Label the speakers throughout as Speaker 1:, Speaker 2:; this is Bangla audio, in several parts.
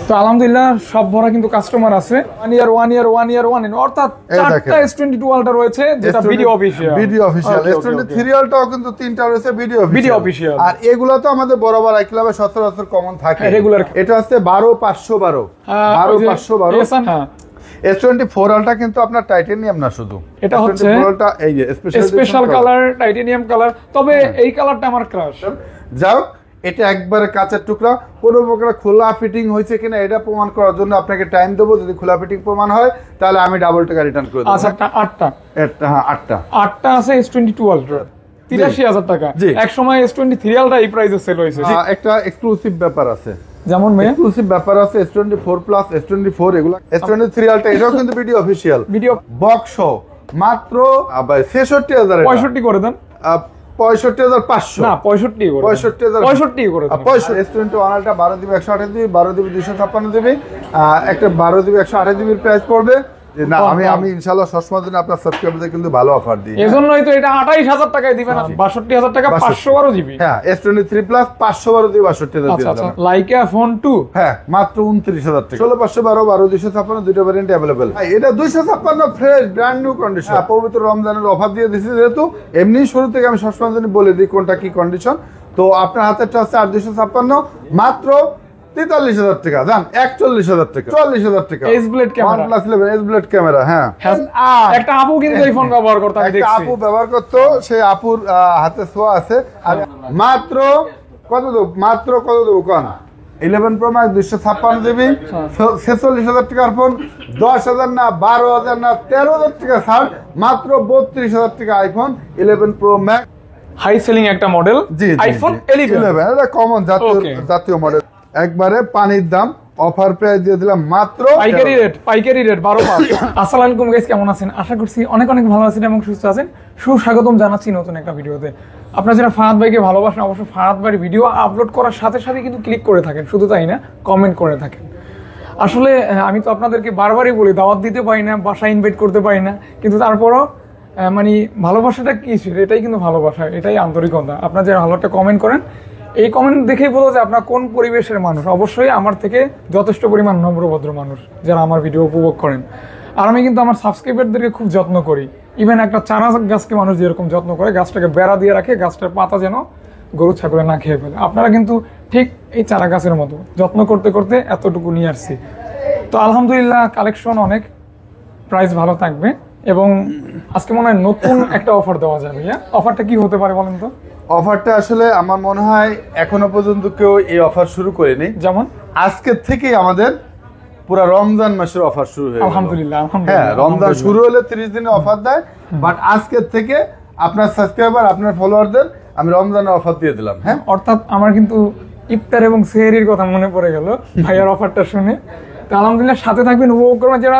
Speaker 1: তো আলহামদুলিল্লাহ সব ভরা কিন্তু কাস্টমার আছে। 1 ইয়ার 1 ইয়ার 1 ইয়ার 1 অর্থাৎ চারটা S22 আলট্রা রয়েছে যেটা ভিডিও অফিশিয়াল।
Speaker 2: S23 আলট্রাও কিন্তু তিনটা রয়েছে ভিডিও অফিশিয়াল। আর এগুলো তো আমাদের বরাবর আই ক্লাবে সচরাচর কমন থাকে রেগুলার। এটা হচ্ছে 12512 12512। হ্যাঁ S24 আলট্রা কিন্তু আপনার টাইটানিয়াম না, শুধু
Speaker 1: এটা হচ্ছে
Speaker 2: এই যে
Speaker 1: স্পেশাল কালার টাইটানিয়াম কালার। তবে এই কালারটা আমার ক্রাশ।
Speaker 2: যাও এটা একবারে কাঁচের টুকরা, কোনো প্রকার খোলা ফিটিং হয়েছে কিনা এটা প্রমাণ করার জন্য আপনাকে টাইম দেবো। যদি খোলা ফিটিং প্রমাণ হয় তাহলে আমি ডাবল টাকা রিটার্ন করে দেবো।
Speaker 1: আচ্ছা আটটা আছে S22 আলট্রা ৮৩,০০০ টাকা। এক সময় S23 আলট্রা এই প্রাইসে সেল হয়েছে।
Speaker 2: একটা এক্সক্লুসিভ ব্যাপার আছে,
Speaker 1: যেমন
Speaker 2: এক্সক্লুসিভ ব্যাপার আছে S24 প্লাস S24 এগুলো। S23 আলট্রা এটাও কিন্তু ভিডিও অফিশিয়াল, ভিডিও বক্স মাত্র ৬৬,০০০
Speaker 1: 65 করে দেন।
Speaker 2: ৬৫,৫০০
Speaker 1: না 65 করে দেন।
Speaker 2: S21 ultra 12 GB 128 GB 12 GB 256 GB একটা 12 জিবি 128 জিবির প্রাইস পড়বে। না আমি ইনশাআল্লাহ সবসময় জন্য আপনার সাবস্ক্রাইবারদের কিন্তু ভালো অফার দিই।
Speaker 1: এজন্যই তো এটা ২৮,০০০ টাকায় দিবেন। ৬২,০০০ টাকা ৫১২ জিবি।
Speaker 2: হ্যাঁ S23 প্লাস ৫১২ জিবি ৬২,০০০ দিয়ে দিলাম।
Speaker 1: লাইকা ফোন 2
Speaker 2: হ্যাঁ মাত্র ২৯,০০০ টাকা। ১৬,৫১২ ১২,২৫৬ দুটো ভ্যারিয়েন্ট अवेलेबल। এটা ২৫৬ ফ্রেশ ব্র্যান্ড নিউ কন্ডিশন। পবিত্র রমজানের অফার দিয়ে দিয়েছি যেহেতু, এমনি শুরু থেকে আমি সবসময় জন্য বলে দিই কোনটা কি কন্ডিশন। তো আপনার হাতেরটা হচ্ছে ৮,২৫৬ মাত্র ৪৩,০০০ টাকা। জান ৪১,০০০ টাকা ৪৪,০০০ টাকা।
Speaker 1: S blade camera,
Speaker 2: OnePlus 11 S blade camera. হ্যাঁ
Speaker 1: একটা আপু কিন্তু এই ফোন ব্যবহার করতে আমি দেখছি।
Speaker 2: আপু ব্যবহার করতে, সেই আপুর হাতে ছোঁয়া আছে। আর মাত্র কত দেবো কোন 11 প্রো ম্যাক্স 256 জিবি ৪৬,০০০ টাকার ফোন। ১০,০০০ না ১২,০০০ না ১৩,০০০ টাকা ছাড়, মাত্র ৩২,০০০ টাকা iPhone 11 pro max.
Speaker 1: High selling একটা মডেল আইফোন 11।
Speaker 2: এটা কমন জাতীয় মডেল। একবারে পানির দাম অফার প্রাইস দিয়ে দিলাম মাত্র
Speaker 1: পাইকারি রেট 12,৫০০। আসসালামু আলাইকুম গাইস, কেমন আছেন? আশা করছি অনেক ভালো আছেন এবং সুস্থ আছেন। সুস্বাগতম জানাচ্ছি নতুন একটা ভিডিওতে। আপনারা যারা ফাহাদ ভাইকে ভালোবাসেন অবশ্যই ফাহাদ ভাইয়ের ভিডিও আপলোড করার সাথে সাথে কিন্তু ক্লিক করে থাকেন, শুধু তাই না কমেন্ট করে থাকেন। আসলে আমি তো আপনাদেরকে বারবারই বলি দাওয়াত দিতে পারি না, বাসায় ইনভাইট করতে পারি না, কিন্তু তারপরও মানে ভালোবাসাটা কি, এটাই কিন্তু ভালোবাসা, এটাই আন্তরিকতা। আপনারা যারা ভালো একটা কমেন্ট করেন, এই কমেন্ট দেখেই বোঝা যায় আপনার কোন পরিবেশের মানুষ। অবশ্যই আমার থেকে যথেষ্ট পরিমাণ নম্রভদ্র মানুষ যারা আমার ভিডিও উপভোগ করেন। আর আমি কিন্তু আমার সাবস্ক্রাইবারদেরকে খুব যত্ন করি। ইভেন একটা চারা গাছকে মানুষ যেরকম যত্ন করে, গাছটাকে বেড়া দিয়ে রাখে, গাছটার পাতা যেন গরু ছাগলে না খেয়ে ফেলে, আপনারা কিন্তু ঠিক এই চারা গাছের মতো যত্ন করতে করতে এতটুকু নিয়ে আসছি। তো আলহামদুলিল্লাহ কালেকশন অনেক, প্রাইস ভালো থাকবে এবং আজকে মনে হয় নতুন একটা অফার দেওয়া যাবে। অফারটা কি হতে পারে বলেন তো?
Speaker 2: অফারটা আসলে আমার মনে হয় এখনো পর্যন্ত কেউ এই অফার শুরু করেনি।
Speaker 1: যেমন
Speaker 2: আজকের থেকেই আমাদের পুরো রমজান মাসের অফার শুরু হয়ে গেল।
Speaker 1: আলহামদুলিল্লাহ।
Speaker 2: হ্যাঁ রমজান শুরু হলে 30 দিনের অফার দেয়, বাট আজকের থেকে আপনার সাবস্ক্রাইবার আপনার ফলোয়ারদের আমি রমজানের অফার দিয়ে দিলাম। হ্যাঁ
Speaker 1: অর্থাৎ আমার কিন্তু ইফতার এবং সেহরির কথা মনে পড়ে গেল ভাইয়ার অফারটা শুনে। তো আলহামদুলিল্লাহ সাথে থাকবেন উপভোগ করবেন যারা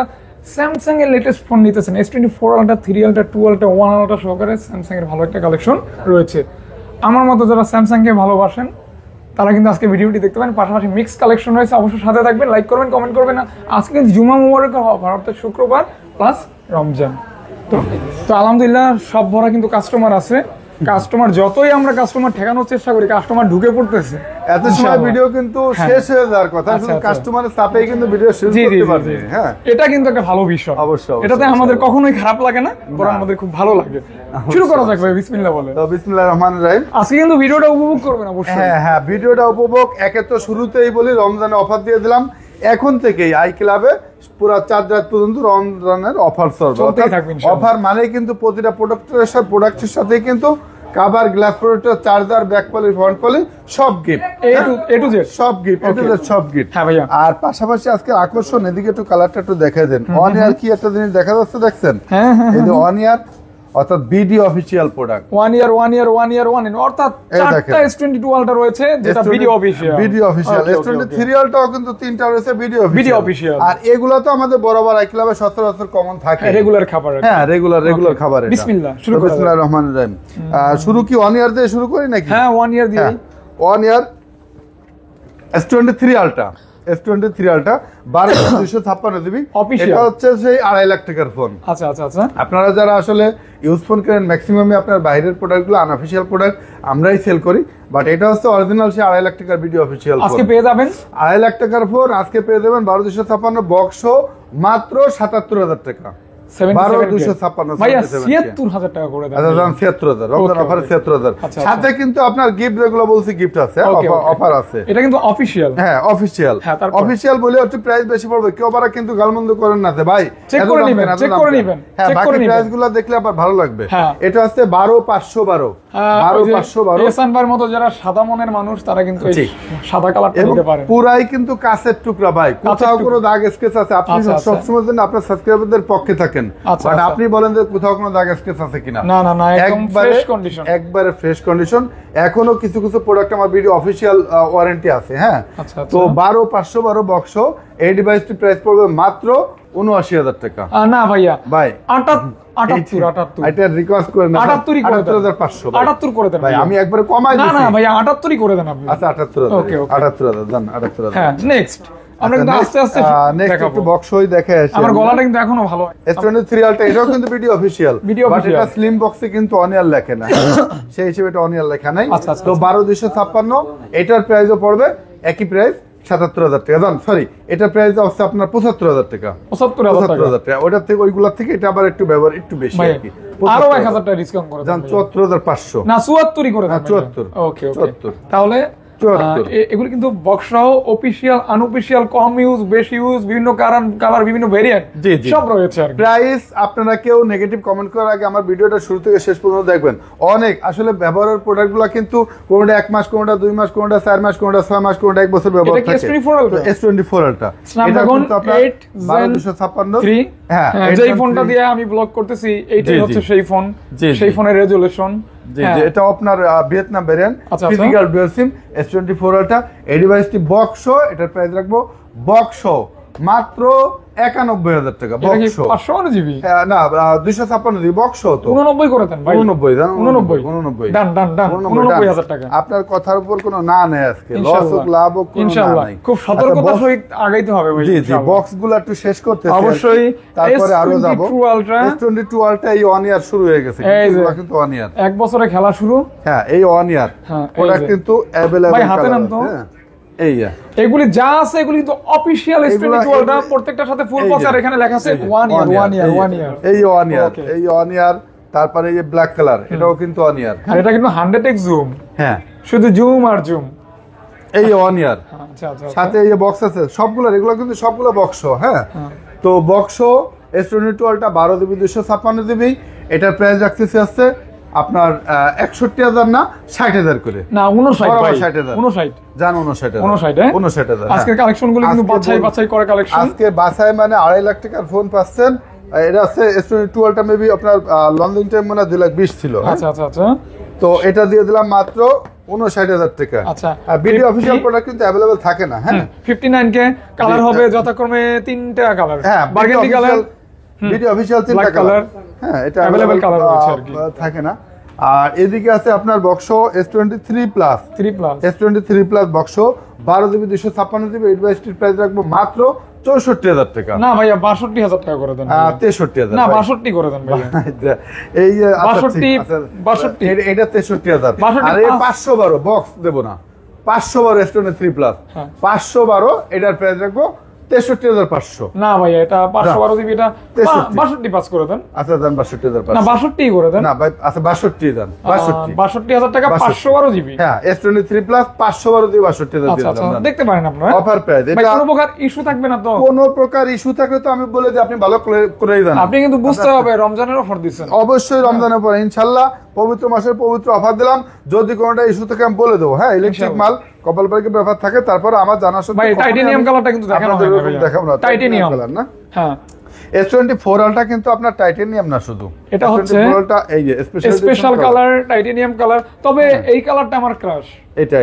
Speaker 1: স্যামসাং এর লেটেস্ট ফোন নিতেছেন। S24 ultra 3 ultra 2 ultra 1 ultra সহকারে স্যামসাং এর ভালো একটা কালেকশন রয়েছে। আমার মতো যারা স্যামসাংকে ভালোবাসেন তারা কিন্তু আজকে ভিডিওটি দেখতে পারেন। পাশাপাশি মিক্স কালেকশন রয়েছে, অবশ্যই সাথে থাকবেন, লাইক করবেন, কমেন্ট করবেন। আজকে কিন্তু জুমা মুবারক অফার, অর্থাৎ শুক্রবার প্লাস রমজান। তো আলহামদুলিল্লাহ সব ভরা কিন্তু কাস্টমার আছে। কাস্টমার যতই আমরা কাস্টমার ঠেকানোর চেষ্টা করি, কাস্টমার ঢুকে পড়তেছে।
Speaker 2: এত সময় ভিডিও কিন্তু শেষ হয়ে যাওয়ার কথা, শুধু কাস্টমারের চাপেই কিন্তু ভিডিও শেষ করতে পারবে। হ্যাঁ এটা
Speaker 1: কিন্তু একটা ভালো বিষয়।
Speaker 2: অবশ্যই
Speaker 1: এটাতে আমাদের কখনোই খারাপ লাগে না, বরং আমাদের খুব ভালো লাগে। শুরু করা যাক ভাই, বিসমিল্লাহ বলে।
Speaker 2: তো বিসমিল্লাহির রহমানির রহিম।
Speaker 1: আজকে কিন্তু ভিডিওটা উপভোগ করবেন অবশ্যই।
Speaker 2: হ্যাঁ ভিডিওটা উপভোগ। একে তো শুরুতেই বলি রমজানে অফার দিয়ে দিলাম, এখন থেকেই আই ক্লাবে পুরো 4 রাত পর্যন্ত রমজানের অফার চলবে। অফার মানে কিন্তু প্রতিটা প্রোডাক্টের সাথে কিন্তু cover, glass protector, charger, back poly, front poly সব গিফট, এ টু জেড সব গিফট।
Speaker 1: হ্যাঁ ভাইয়া।
Speaker 2: আর পাশাপাশি আজকে আকর্ষণ, এদিকে একটু কালারটা একটু দেখাই দেন। অন ইয়ার কি একটা জিনিস দেখা যাচ্ছে দেখছেন?
Speaker 1: হ্যাঁ
Speaker 2: এই যে অন ইয়ার অর্থাৎ ভিডিও অফিশিয়াল প্রোডাক্ট।
Speaker 1: 1 ইয়ার অর্থাৎ চারটা S22 আলট্রা রয়েছে যেটা ভিডিও অফিশিয়াল।
Speaker 2: S23 আলট্রাও কিন্তু তিনটা রয়েছে ভিডিও
Speaker 1: অফিশিয়াল।
Speaker 2: আর এগুলো তো আমাদের বরাবর আই ক্লাবে সচরাচর কমন থাকে,
Speaker 1: রেগুলার খাবার।
Speaker 2: হ্যাঁ রেগুলার খাবার।
Speaker 1: বিসমিল্লাহির
Speaker 2: রহমানির রহিম। শুরু কি 1 ইয়ার দিয়ে শুরু করি নাকি?
Speaker 1: হ্যাঁ 1 ইয়ার দিয়ে।
Speaker 2: 1 ইয়ার S23 ultra S23 ultra 12,256 GB,
Speaker 1: Official।
Speaker 2: এটা হচ্ছে সেই 2.5 লাখ টাকার ফোন।
Speaker 1: আচ্ছা আচ্ছা আচ্ছা।
Speaker 2: আপনারা যারা আসলে ইউজ ফোন কেনেন ম্যাক্সিমামই আপনার বাইরের প্রোডাক্টগুলো আনঅফিশিয়াল প্রোডাক্ট আমরাই সেল করি, বাট এটা হচ্ছে অরিজিনাল সেই 2.5 লাখ টাকার ভিডিও অফিসিয়াল ফোন।
Speaker 1: আজকে পেয়ে যাবেন
Speaker 2: 2.5 লাখ টাকার ফোন আজকে পেয়ে যাবেন 12,256 বক্স মাত্র 77,000 টাকা। 12,256
Speaker 1: ভাইয়া ৭৬,০০০ টাকা করে দেন।
Speaker 2: আচ্ছা দাম ৭৬,০০০, রমজান অফারে ৭৬,০০০। সাথে কিন্তু আপনার গিফট যেগুলো বলছি গিফট আছে, অফার আছে।
Speaker 1: এটা কিন্তু অফিশিয়াল।
Speaker 2: হ্যাঁ অফিশিয়াল। অফিশিয়াল বলে একটু প্রাইস বেশি পড়বে, কেউ আবার কিন্তু গালমন্দ করেন না যে ভাই
Speaker 1: চেক করে নেবেন, চেক করে নেবেন।
Speaker 2: হ্যাঁ বাকি প্রাইসগুলো দেখলে আবার ভালো লাগবে। এটা হচ্ছে 12,512, 12,512।
Speaker 1: এসানবার মতো যারা সাদা মনের মানুষ তারা কিন্তু এই সাদা কালারটা নিতে পারেন।
Speaker 2: পুরাই কিন্তু কাঁচের টুকরা ভাই, কোথাও কোনো দাগ স্কেচ আছে আপনি সবসময় জন্য আপনার সাবস্ক্রাইবারদের পক্ষে থাকেন, বাট আপনি বলেন যে কোথাও কোনো দাগ স্কেচ আছে কিনা।
Speaker 1: না না না, একদম ফ্রেশ কন্ডিশন,
Speaker 2: একবারে ফ্রেশ কন্ডিশন। এখনো কিছু কিছু প্রোডাক্ট আমার ভিডিও অফিশিয়াল ওয়ারেন্টি আছে। হ্যাঁ তো 12,512 বক্স, এই ডিভাইসটি প্রাইস পড়বে মাত্র ৭৯,০০০ টাকা।
Speaker 1: না ভাইয়া
Speaker 2: ভাই
Speaker 1: ৭৮
Speaker 2: এটা রিকোয়েস্ট করেন
Speaker 1: ৭৮,৫০০ ৭৮ করে দেন
Speaker 2: ভাই, আমি একবারে কমাই দিছি।
Speaker 1: না না ভাইয়া ৭৮ করে দেন আপনি।
Speaker 2: আচ্ছা ৭৮,০০০,
Speaker 1: ওকে
Speaker 2: ৭৮,০০০ জান ৭৮,০০০।
Speaker 1: হ্যাঁ নেক্সট আমরা কিন্তু আস্তে আস্তে
Speaker 2: নেক্সট একটু বক্সই দেখে আসি।
Speaker 1: আমার গলাটা কিন্তু এখনো ভালো।
Speaker 2: S23 আলট্রা এটাও কিন্তু ভিডিও অফিশিয়াল, বাট এটা স্লিম বক্সে কিন্তু অনিয়ার লেখে না, সেই হিসেবে এটা অনিয়ার লেখা নাই। তো 12,256 এটার প্রাইসও পড়বে একই প্রাইস ৭৭,০০০ টাকা। জান সরি, এটার প্রাইস হচ্ছে আপনার ৭৫,০০০ টাকা।
Speaker 1: ৭৫,০০০
Speaker 2: টাকা। ওটার থেকে ওইগুলোর থেকে এটা আবার একটু ব্যবহার একটু বেশি আর কি।
Speaker 1: আরো ১০০০ টাকা ডিসকাউন্ট করে
Speaker 2: জান ৭৪,৫০০
Speaker 1: না ৭৪ করে দেন।
Speaker 2: ৭৪।
Speaker 1: ওকে ওকে, তাহলে এগুলো কিন্তু বক্স সহ অফিশিয়াল আনঅফিশিয়াল কম ইউজ বেশি ইউজ বিভিন্ন কালার বিভিন্ন ভেরিয়েন্ট সব রয়েছে আর
Speaker 2: প্রাইস। আপনারা কেউ নেগেটিভ কমেন্ট করার আগে আমার ভিডিওটা শুরু থেকে শেষ পর্যন্ত দেখবেন। অনেক আসলে ব্যবহারের প্রোডাক্টগুলো কিন্তু কোনটা 1 মাস, কোনটা 2 মাস, কোনটা 4 মাস, কোনটা 6 মাস, কোনটা 1 বছর ব্যবহার থাকে। S24 আলট্রা এটা কিন্তু আপনার 12,256। হ্যাঁ
Speaker 1: যেই ফোনটা দিয়ে আমি ব্লগ করতেছি এইটাই হচ্ছে সেই ফোন, সেই ফোনের রেজুলেশন।
Speaker 2: এটা আপনার ভিয়েতনাম ভেরিয়েন্ট, ফিজিক্যাল ডুয়াল সিম S24 আলট্রা। এই ডিভাইসটি বক্স, এটার প্রাইস রাখবো বক্স মাত্র ৯১,০০০ টাকা। বক্স
Speaker 1: 500 জিবি
Speaker 2: না 256 জিবি বক্স তো
Speaker 1: 89 করে দেন ভাই।
Speaker 2: 89 জান
Speaker 1: 89 ডান ডান ডান 89,০০০ টাকা।
Speaker 2: আপনার কথার উপর কোনো না নেই আজকে, লস হোক লাভ হোক কোনো না নাই।
Speaker 1: খুব সতর্কতার সহিত আগাইতে হবে ভাই।
Speaker 2: জি জি বক্সগুলো একটু শেষ করতে
Speaker 1: অবশ্যই।
Speaker 2: তারপরে আরো যাব।
Speaker 1: S22
Speaker 2: আলট্রা এই 1 ইয়ার শুরু হয়ে গেছে, কিন্তু 1 ইয়ার
Speaker 1: 1 বছরে খেলা শুরু।
Speaker 2: হ্যাঁ এই 1 ইয়ার প্রোডাক্ট কিন্তু अवेलेबल
Speaker 1: ভাই হাতে নাম তো এগুলি যা আছে এগুলি কিন্তু অফিশিয়াল S22 আলট্রা, প্রত্যেকটার সাথে ফুল পচার এখানে লেখা আছে 1 ইয়ার
Speaker 2: এই 1 ইয়ার। তারপরে এই যে ব্ল্যাক কালার এটাও কিন্তু 1 ইয়ার,
Speaker 1: আর এটা কিন্তু 100x জুম।
Speaker 2: হ্যাঁ
Speaker 1: শুধু জুম আর জুম,
Speaker 2: এই 1 ইয়ার।
Speaker 1: আচ্ছা আচ্ছা,
Speaker 2: সাথে এই যে বক্স আছে সবগুলো, এগুলো কিন্তু সবগুলো বক্স। হ্যাঁ তো box S22 ultra 12 GB 256 GB, এটার প্রাইস রাখতেছে আছে আপনার ৬১,০০০ না ৬০,০০০ করে।
Speaker 1: না 59 ভাই
Speaker 2: ৬০,০০০
Speaker 1: 59
Speaker 2: জান 59,০০০
Speaker 1: 59,০০০। আজকের কালেকশনগুলো কিন্তু বাছাই করে কালেকশন।
Speaker 2: আজকে বাছাই মানে ২.৫ লাখ টাকার ফোন পাচ্ছেন। এটা আছে S22 আলট্রা, মেবি আপনার লন্ডন টাইম মানে 2,২০,০০০ ছিল।
Speaker 1: আচ্ছা আচ্ছা আচ্ছা,
Speaker 2: তো এটা দিয়ে দিলাম মাত্র ৫৯,০০০ টাকা।
Speaker 1: আচ্ছা
Speaker 2: ভিডিও অফিশিয়াল প্রোডাক্ট কিন্তু अवेलेबल থাকে না। হ্যাঁ
Speaker 1: 59 কে কালার হবে যথাক্রমে 3টা কালার।
Speaker 2: হ্যাঁ
Speaker 1: বারগেন্ডি কালার,
Speaker 2: ভিডিও অফিশিয়াল 3টা কালার। হ্যাঁ এটা
Speaker 1: अवेलेबल কালার রয়েছে আর কি,
Speaker 2: থাকে না। আর এদিকে আছে আপনার box S23 plus,
Speaker 1: 3 plus
Speaker 2: S23 plus box 12 GB 256 GB. এই ডিভাইসটির প্রাইস রাখবো মাত্র ৬৪,০০০ টাকা।
Speaker 1: না ভাইয়া ৬২,০০০ টাকা করে দেন।
Speaker 2: ৬৩,০০০
Speaker 1: না ৬২ করে দেন ভাইয়া।
Speaker 2: এই
Speaker 1: ৬২
Speaker 2: এটা ৬৩,০০০। আরে ৫১২ বক্স দেব না, ৫১২ S23 প্লাস ৫১২ এটার প্রাইস রাখবো ৬৩,৫০০।
Speaker 1: না ভাই এটা 512 জিবি, এটা 62 পাস করে দেন।
Speaker 2: আচ্ছা দেন ৬২,৫০০।
Speaker 1: না 62 করে দেন।
Speaker 2: না ভাই আচ্ছা ৬২ দেন,
Speaker 1: ৬২,০০০ টাকা 512 জিবি।
Speaker 2: হ্যাঁ S23 প্লাস 512 দিয়ে ৬২,০০০ দিয়ে দিলাম।
Speaker 1: দেখতে পারেন আপনারা
Speaker 2: অফার প্রাইস।
Speaker 1: এটা কোনো প্রকার ইস্যু থাকবে না তো?
Speaker 2: কোনো প্রকার ইস্যু থাকলে তো আমি বলে দিই আপনি ভালো করেই জানেন।
Speaker 1: আপনি কিন্তু বুঝতে হবে রমজানের অফার দিচ্ছেন।
Speaker 2: অবশ্যই রমজানের পরে ইনশাআল্লাহ পবিত্র মাসের পবিত্র অফার দিলাম। যদি কোনোটা ইস্যু থাকে আমি বলে দেবো। হ্যাঁ ইলেকট্রিক মাল কপালবাড়ির ব্যাপার থাকে, তারপর আমার জানা শুধু
Speaker 1: ভাই টাইটেনিয়াম কালারটা কিন্তু দেখানো হয় না,
Speaker 2: দেখাবো না
Speaker 1: টাইটেনিয়াম
Speaker 2: কালার না।
Speaker 1: হ্যাঁ
Speaker 2: S24 আলট্রা কিন্তু আপনার টাইটেনিয়াম না, শুধু
Speaker 1: এটা হচ্ছে
Speaker 2: এই যে
Speaker 1: স্পেশাল কালার, টাইটেনিয়াম কালার। তবে এই কালারটা আমার ক্রাশ।
Speaker 2: এটা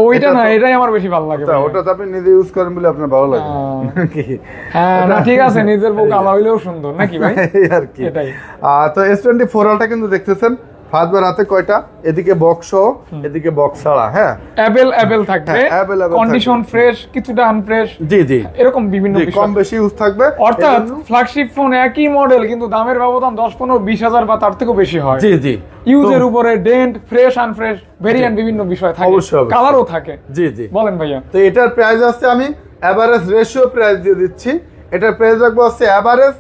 Speaker 1: ওইটা না, এটাই আমার বেশি ভালো লাগে।
Speaker 2: ওটা তো আপনি নিজে ইউজ করেন বলে আপনার ভালো লাগে নাকি?
Speaker 1: হ্যাঁ না ঠিক আছে, নিজের বুক আলা হইলেও সুন্দর নাকি ভাই,
Speaker 2: আর কি। তো S24 আলট্রা কিন্তু দেখতেছেন ফাহাদ ভাইয়ের হাতে কয়টা, এদিকে বক্স এদিকে বক্স ছাড়া, হ্যাঁ
Speaker 1: অ্যাভেল থাকবে, কন্ডিশন ফ্রেশ, কিছুটা আনফ্রেশ,
Speaker 2: জি জি
Speaker 1: এরকম বিভিন্ন বিষয়,
Speaker 2: কম বেশি ইউজ থাকবে।
Speaker 1: অর্থাৎ ফ্ল্যাগশিপ ফোন একই মডেল কিন্তু দামের ব্যবধান 10-15-20 হাজার বা তার থেকেও বেশি হয়।
Speaker 2: জি জি,
Speaker 1: ইউজের উপরে ডেন্ট, ফ্রেশ আনফ্রেশ, ভেরিয়েন্ট বিভিন্ন বিষয় থাকে,
Speaker 2: অবশ্যই
Speaker 1: কালারও থাকে।
Speaker 2: জি জি,
Speaker 1: বলেন ভাইয়া।
Speaker 2: তো এটার প্রাইস আছে, আমি এভারেজ রেশিও প্রাইস দিয়ে দিচ্ছি। এটার প্রাইস রাখবো আছে এভারেজ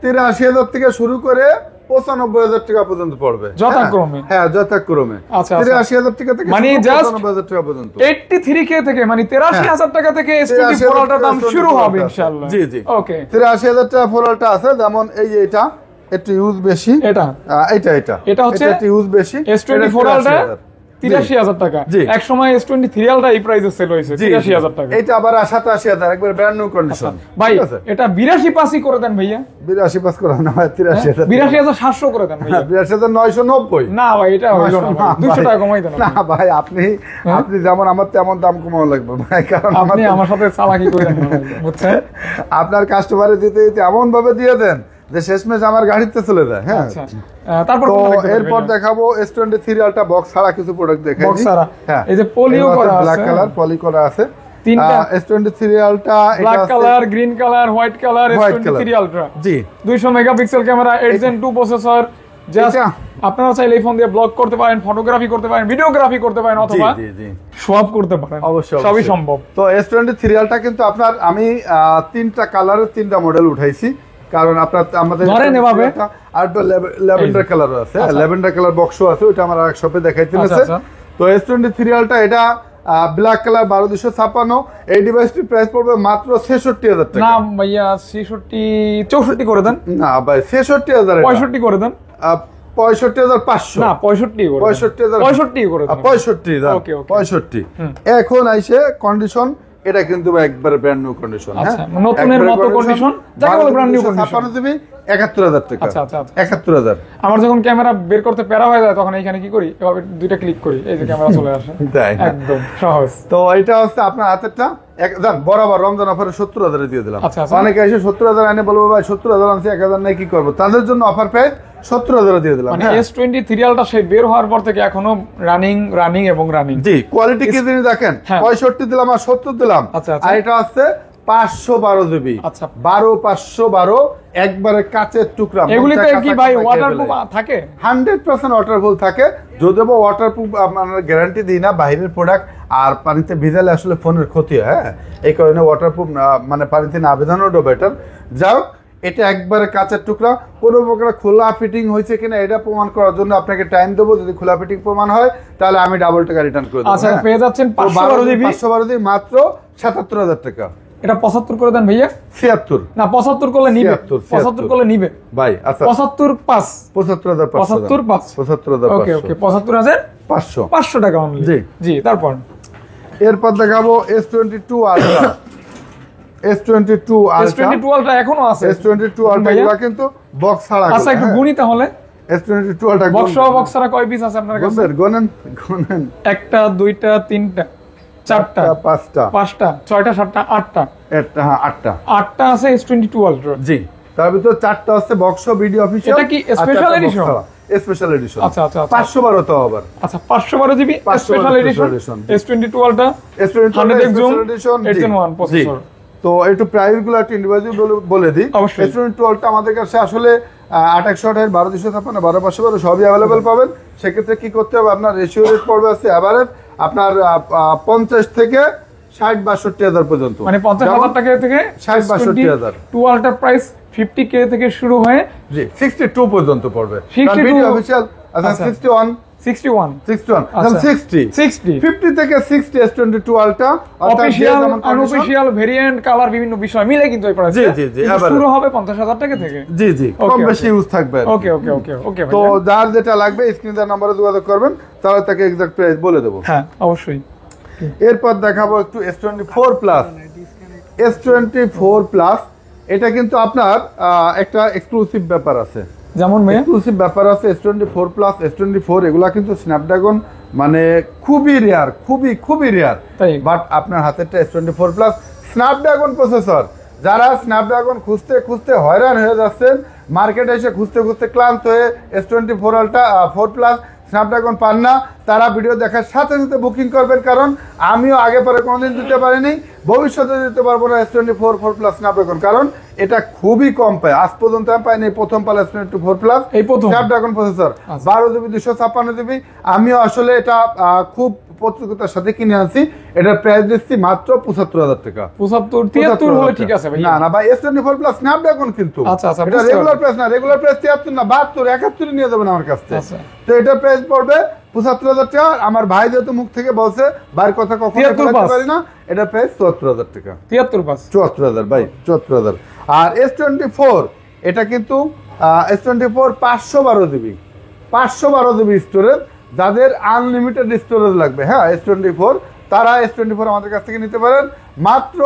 Speaker 2: 83,000 থেকে শুরু করে 95,000 টাকা পর্যন্ত পড়বে
Speaker 1: যথাক্রমে।
Speaker 2: হ্যাঁ যথাক্রমে, 83,000 টাকা থেকে
Speaker 1: মানে
Speaker 2: 95,000 টাকা পর্যন্ত,
Speaker 1: 83K থেকে, মানে 83,000 টাকা থেকে S24 Ultra দাম শুরু হবে ইনশাআল্লাহ।
Speaker 2: জি জি,
Speaker 1: ওকে,
Speaker 2: 83,000 টাকা ফোরটা আছে। যেমন এই যে এটা একটু ইউজ বেশি,
Speaker 1: এটা হচ্ছে
Speaker 2: একটু ইউজ বেশি,
Speaker 1: S24 Ultra 83,000 টাকা। এক সময় S23 Ultra এই প্রাইসে সেল হয়েছে 83,000 টাকা।
Speaker 2: এটা আবার 87,000, একবার ব্র্যান্ড নিউ কন্ডিশন।
Speaker 1: ভাই এটা 82 পাসই করে দেন ভাইয়া।
Speaker 2: 82 পাস করা না ভাই, 83,000,
Speaker 1: 82,700 করে দেন ভাইয়া।
Speaker 2: 82,990।
Speaker 1: না ভাই এটা হইলো না ভাই, 200 টাকা কমাই দেন।
Speaker 2: না ভাই, আপনি যেমন আমার তেমন দাম কমানো লাগবে ভাই, কারণ
Speaker 1: আপনি আমার সাথে চালাকি করেন না ভাই, বুঝছেন?
Speaker 2: আপনার কাস্টমারে দিতে দিতে এমন ভাবে দিয়ে দেন যে শেষমেশ আমার গাড়িতে চলে যায়। হ্যাঁ,
Speaker 1: তারপর
Speaker 2: এরপর দেখাবো S23 Ultra বক্স ছাড়া কিছু প্রোডাক্ট দেখাই।
Speaker 1: বক্স ছাড়া, এই যে পলিও করা আছে,
Speaker 2: ব্ল্যাক কালার পলি করা আছে
Speaker 1: তিনটা।
Speaker 2: S23 Ultra,
Speaker 1: black colour, green colour, white colour, S23 Ultra।
Speaker 2: জি,
Speaker 1: 200 megapixel camera, 8 Gen 2 processor. Just আপনারা চাইলে এই ফোন দিয়ে ব্লগ করতে পারেন, ফটোগ্রাফি করতে পারেন, ভিডিওগ্রাফি করতে পারেন, অথবা শো অফ করতে পারেন।
Speaker 2: অবশ্যই
Speaker 1: সবই সম্ভব।
Speaker 2: তো S23 Ultra কিন্তু আপনার আমি তিনটা কালারের তিনটা মডেল উঠাইছি, কারণ আপনার আমাদের
Speaker 1: ধরেন এভাবে
Speaker 2: আর ল্যাভেন্ডার কালার আছে, ল্যাভেন্ডার কালার বক্সও আছে, ওটা আমার এক শপে দেখাইতে আছে। তো S23 Ultra এটা ব্ল্যাক কালার 12,256। এই ডিভাইসটির প্রাইস পড়বে মাত্র 66,000 টাকা।
Speaker 1: না ভাইয়া 64 করে দেন।
Speaker 2: না ভাই 66,000,
Speaker 1: 65 করে দেন।
Speaker 2: 65,500
Speaker 1: না 65 করে দেন। 65 করে দেন।
Speaker 2: 65 এখন আইছে কন্ডিশন, এটা কিন্তু একবার ব্র্যান্ড নিউ কন্ডিশন।
Speaker 1: আচ্ছা, নতুনের মতো কন্ডিশন, যাকে বলে ব্র্যান্ড নিউ কন্ডিশন।
Speaker 2: 56 জিবি 71,000 টাকা।
Speaker 1: আচ্ছা আচ্ছা,
Speaker 2: 71,000।
Speaker 1: আমার যখন ক্যামেরা বের করতে প্যারা হয়ে যায় তখন এইখানে কি করি, এভাবে দুইটা ক্লিক করি, এই যে ক্যামেরা চলে আসে। একদম সহজ।
Speaker 2: তো এটা হচ্ছে আপনার হাতেরটা একদম বরাবর রমজান অফারে 70,000 দিয়ে দিলাম।
Speaker 1: আচ্ছা,
Speaker 2: অনেকে এসে 70,000 এনে বলবো ভাই 70,000 আনছি 1,000 নাই কি করবো, তাদের জন্য অফার প্রাইস 70,000 দিয়ে দিলাম।
Speaker 1: মানে S23 Ultra সেই বের হওয়ার পর থেকে এখনো রানিং এবং রানিং।
Speaker 2: জি, কোয়ালিটি কি জিনিস দেখেন, 65 দিলাম আর 70 দিলাম। আর এটা আছে 512 জিবি।
Speaker 1: আচ্ছা,
Speaker 2: 512 একবারে কাচের টুকরা।
Speaker 1: এগুলিতে কি ভাই ওয়াটারপ্রুফ থাকে?
Speaker 2: 100% ওয়াটারপ্রুফ থাকে। যদিও ওয়াটারপ্রুফ আপনার গ্যারান্টি দিই না, বাইরের প্রোডাক্ট আর পানিতে ভিজালে আসলে ফোনের ক্ষতি হয়। হ্যাঁ, এই কারণে ওয়াটারপ্রুফ মানে পানিতে না ভেজানোটা বেটার। যাও, এটা একবারে কাঁচের টুকরা, কোনো প্রকার খোলা ফিটিং হয়েছে কিনা এটা প্রমাণ করার জন্য আপনাকে টাইম দেবো। যদি খোলা ফিটিং প্রমাণ হয় তাহলে আমি ডাবল টাকা রিটার্ন করে দেবো।
Speaker 1: আচ্ছা, পেয়ে যাচ্ছেন 512 জিবি
Speaker 2: মাত্র 77,000 টাকা।
Speaker 1: এটা 75 করে দেন ভাইয়া।
Speaker 2: 76
Speaker 1: না 75 করলে নিবে, 75 করলে নিবে
Speaker 2: ভাই। আচ্ছা
Speaker 1: 75
Speaker 2: 75,500।
Speaker 1: ওকে ওকে, 75,500 টাকা অনলি।
Speaker 2: জি
Speaker 1: জি, তারপর
Speaker 2: এরপর দেখাবো S22 Ultra। S22
Speaker 1: Ultra এখনো আছে।
Speaker 2: S22 Ultra গুলো কিন্তু বক্স ছাড়া।
Speaker 1: আচ্ছা, একটু গুনি তাহলে।
Speaker 2: S22 Ultra
Speaker 1: বক্স সহ বক্স ছাড়া কয় পিস আছে আপনার কাছে?
Speaker 2: গুনেন।
Speaker 1: একটা, দুইটা, তিনটা, চারটা, পাঁচটা, ছয়টা, সাতটা, আটটা।
Speaker 2: হ্যাঁ, আটটা
Speaker 1: আছে S22 Ultra।
Speaker 2: জি, তার ভিতর চারটা আছে বক্স ভিডিও অফিশিয়াল।
Speaker 1: এটা কি স্পেশাল এডিশন?
Speaker 2: Special edition.
Speaker 1: আচ্ছা আচ্ছা,
Speaker 2: 512 তো আবার।
Speaker 1: আচ্ছা, 512 GB special edition S22 Ultra 100x zoom 8 Gen 1 processor.
Speaker 2: তো একটু প্রাইস গুলো একটু ইন্ডিভিজুয়াল বলে দিই। S22 Ultra আমাদের কাছে আসলে 2828, 12256, 12512 সবই अवेलेबल পাবেন। সেক্ষেত্রে কি করতে হবে, আপনার রেশিও রেট পড়বে আছে এভারেজ আপনার 50 থেকে 60-62,000 পর্যন্ত।
Speaker 1: মানে 50,000 টাকা থেকে
Speaker 2: 60-62,000।
Speaker 1: 2 Ultra প্রাইস 50K থেকে শুরু হয়ে
Speaker 2: জি 62 পর্যন্ত পড়বে।
Speaker 1: 62
Speaker 2: অফিশিয়াল। আচ্ছা 61 50 থেকে 60 S22 Ultra
Speaker 1: official, unofficial, variant, colour বিভিন্ন বিষয় মিলে কিন্তু এই প্রাইস।
Speaker 2: জি জি জি,
Speaker 1: শুরু হবে 50,000 টাকা থেকে।
Speaker 2: জি জি, কম বেশি ইউজ থাকবে।
Speaker 1: ওকে ওকে ওকে ওকে।
Speaker 2: তো যার যেটা লাগবে স্ক্রিনে নম্বরে যোগাযোগ করবেন, তাহলে তাকে এক্সাক্ট প্রাইস বলে দেব।
Speaker 1: হ্যাঁ, অবশ্যই।
Speaker 2: এরপর দেখাবো একটু S24 Plus। S24 Plus এটা কিন্তু আপনার একটা এক্সক্লুসিভ ব্যাপার আছে।
Speaker 1: যেমন
Speaker 2: এক্সক্লুসিভ ব্যাপার আছে। S24 Plus, S24 এগুলা কিন্তু স্ন্যাপড্রাগন মানে খুবই রেয়ার, খুবই রেয়ার। বাট আপনার হাতেরটা S24 Plus স্ন্যাপড্রাগন প্রসেসর, যারা স্ন্যাপড্রাগন খুঁজতে খুঁজতে হয়রান হয়ে যাচ্ছেন, মার্কেটে এসে খুঁজতে খুঁজতে ক্লান্ত হয়ে S24 আলট্রা 4 প্লাস স্ন্যাপড্রাগন পান না, তারা ভিডিও দেখার সাথে সাথে বুকিং করবেন, কারণ আমিও আগে পরে কোনোদিন দিতে পারিনি, ভবিষ্যতে দিতে পারবো না S24 4 প্লাস স্ন্যাপড্রাগন, কারণ এটা খুবই কম পায়। আজ পর্যন্ত আমি পাইনি, প্রথম পাল S24 plus Snapdragon processor 12 GB 256 GB. আমিও আসলে এটা খুব প্রতিযোগিতার সাথে কিনে আনছি। এটার প্রাইস দিচ্ছি মাত্র 75,000 টাকা।
Speaker 1: 75 হলে ঠিক আছে ভাই।
Speaker 2: না না ভাই, S24 প্লাস স্ন্যাপড্রাগন কিন্তু
Speaker 1: আচ্ছা
Speaker 2: এটা রেগুলার প্রাইস না, রেগুলার প্রাইস 73 না 72 71 নিয়ে যাবেন আমার কাছ থেকে। তো এটা প্রাইস পড়বে 75,000 টাকা। আমার ভাই যেহেতু মুখ থেকে বলছে, ভাইয়ের কথা কখনো বলতে পারি না, এটা প্রাইস 74,000 টাকা। 74,000 ভাই, 74,000। আর S24 এটা কিন্তু S24 512 জিবি 512 জিবি স্টোরেজ। যাদের আনলিমিটেড স্টোরেজ লাগবে, হ্যাঁ S24, তারা S24 আমাদের কাছ থেকে নিতে পারেন মাত্র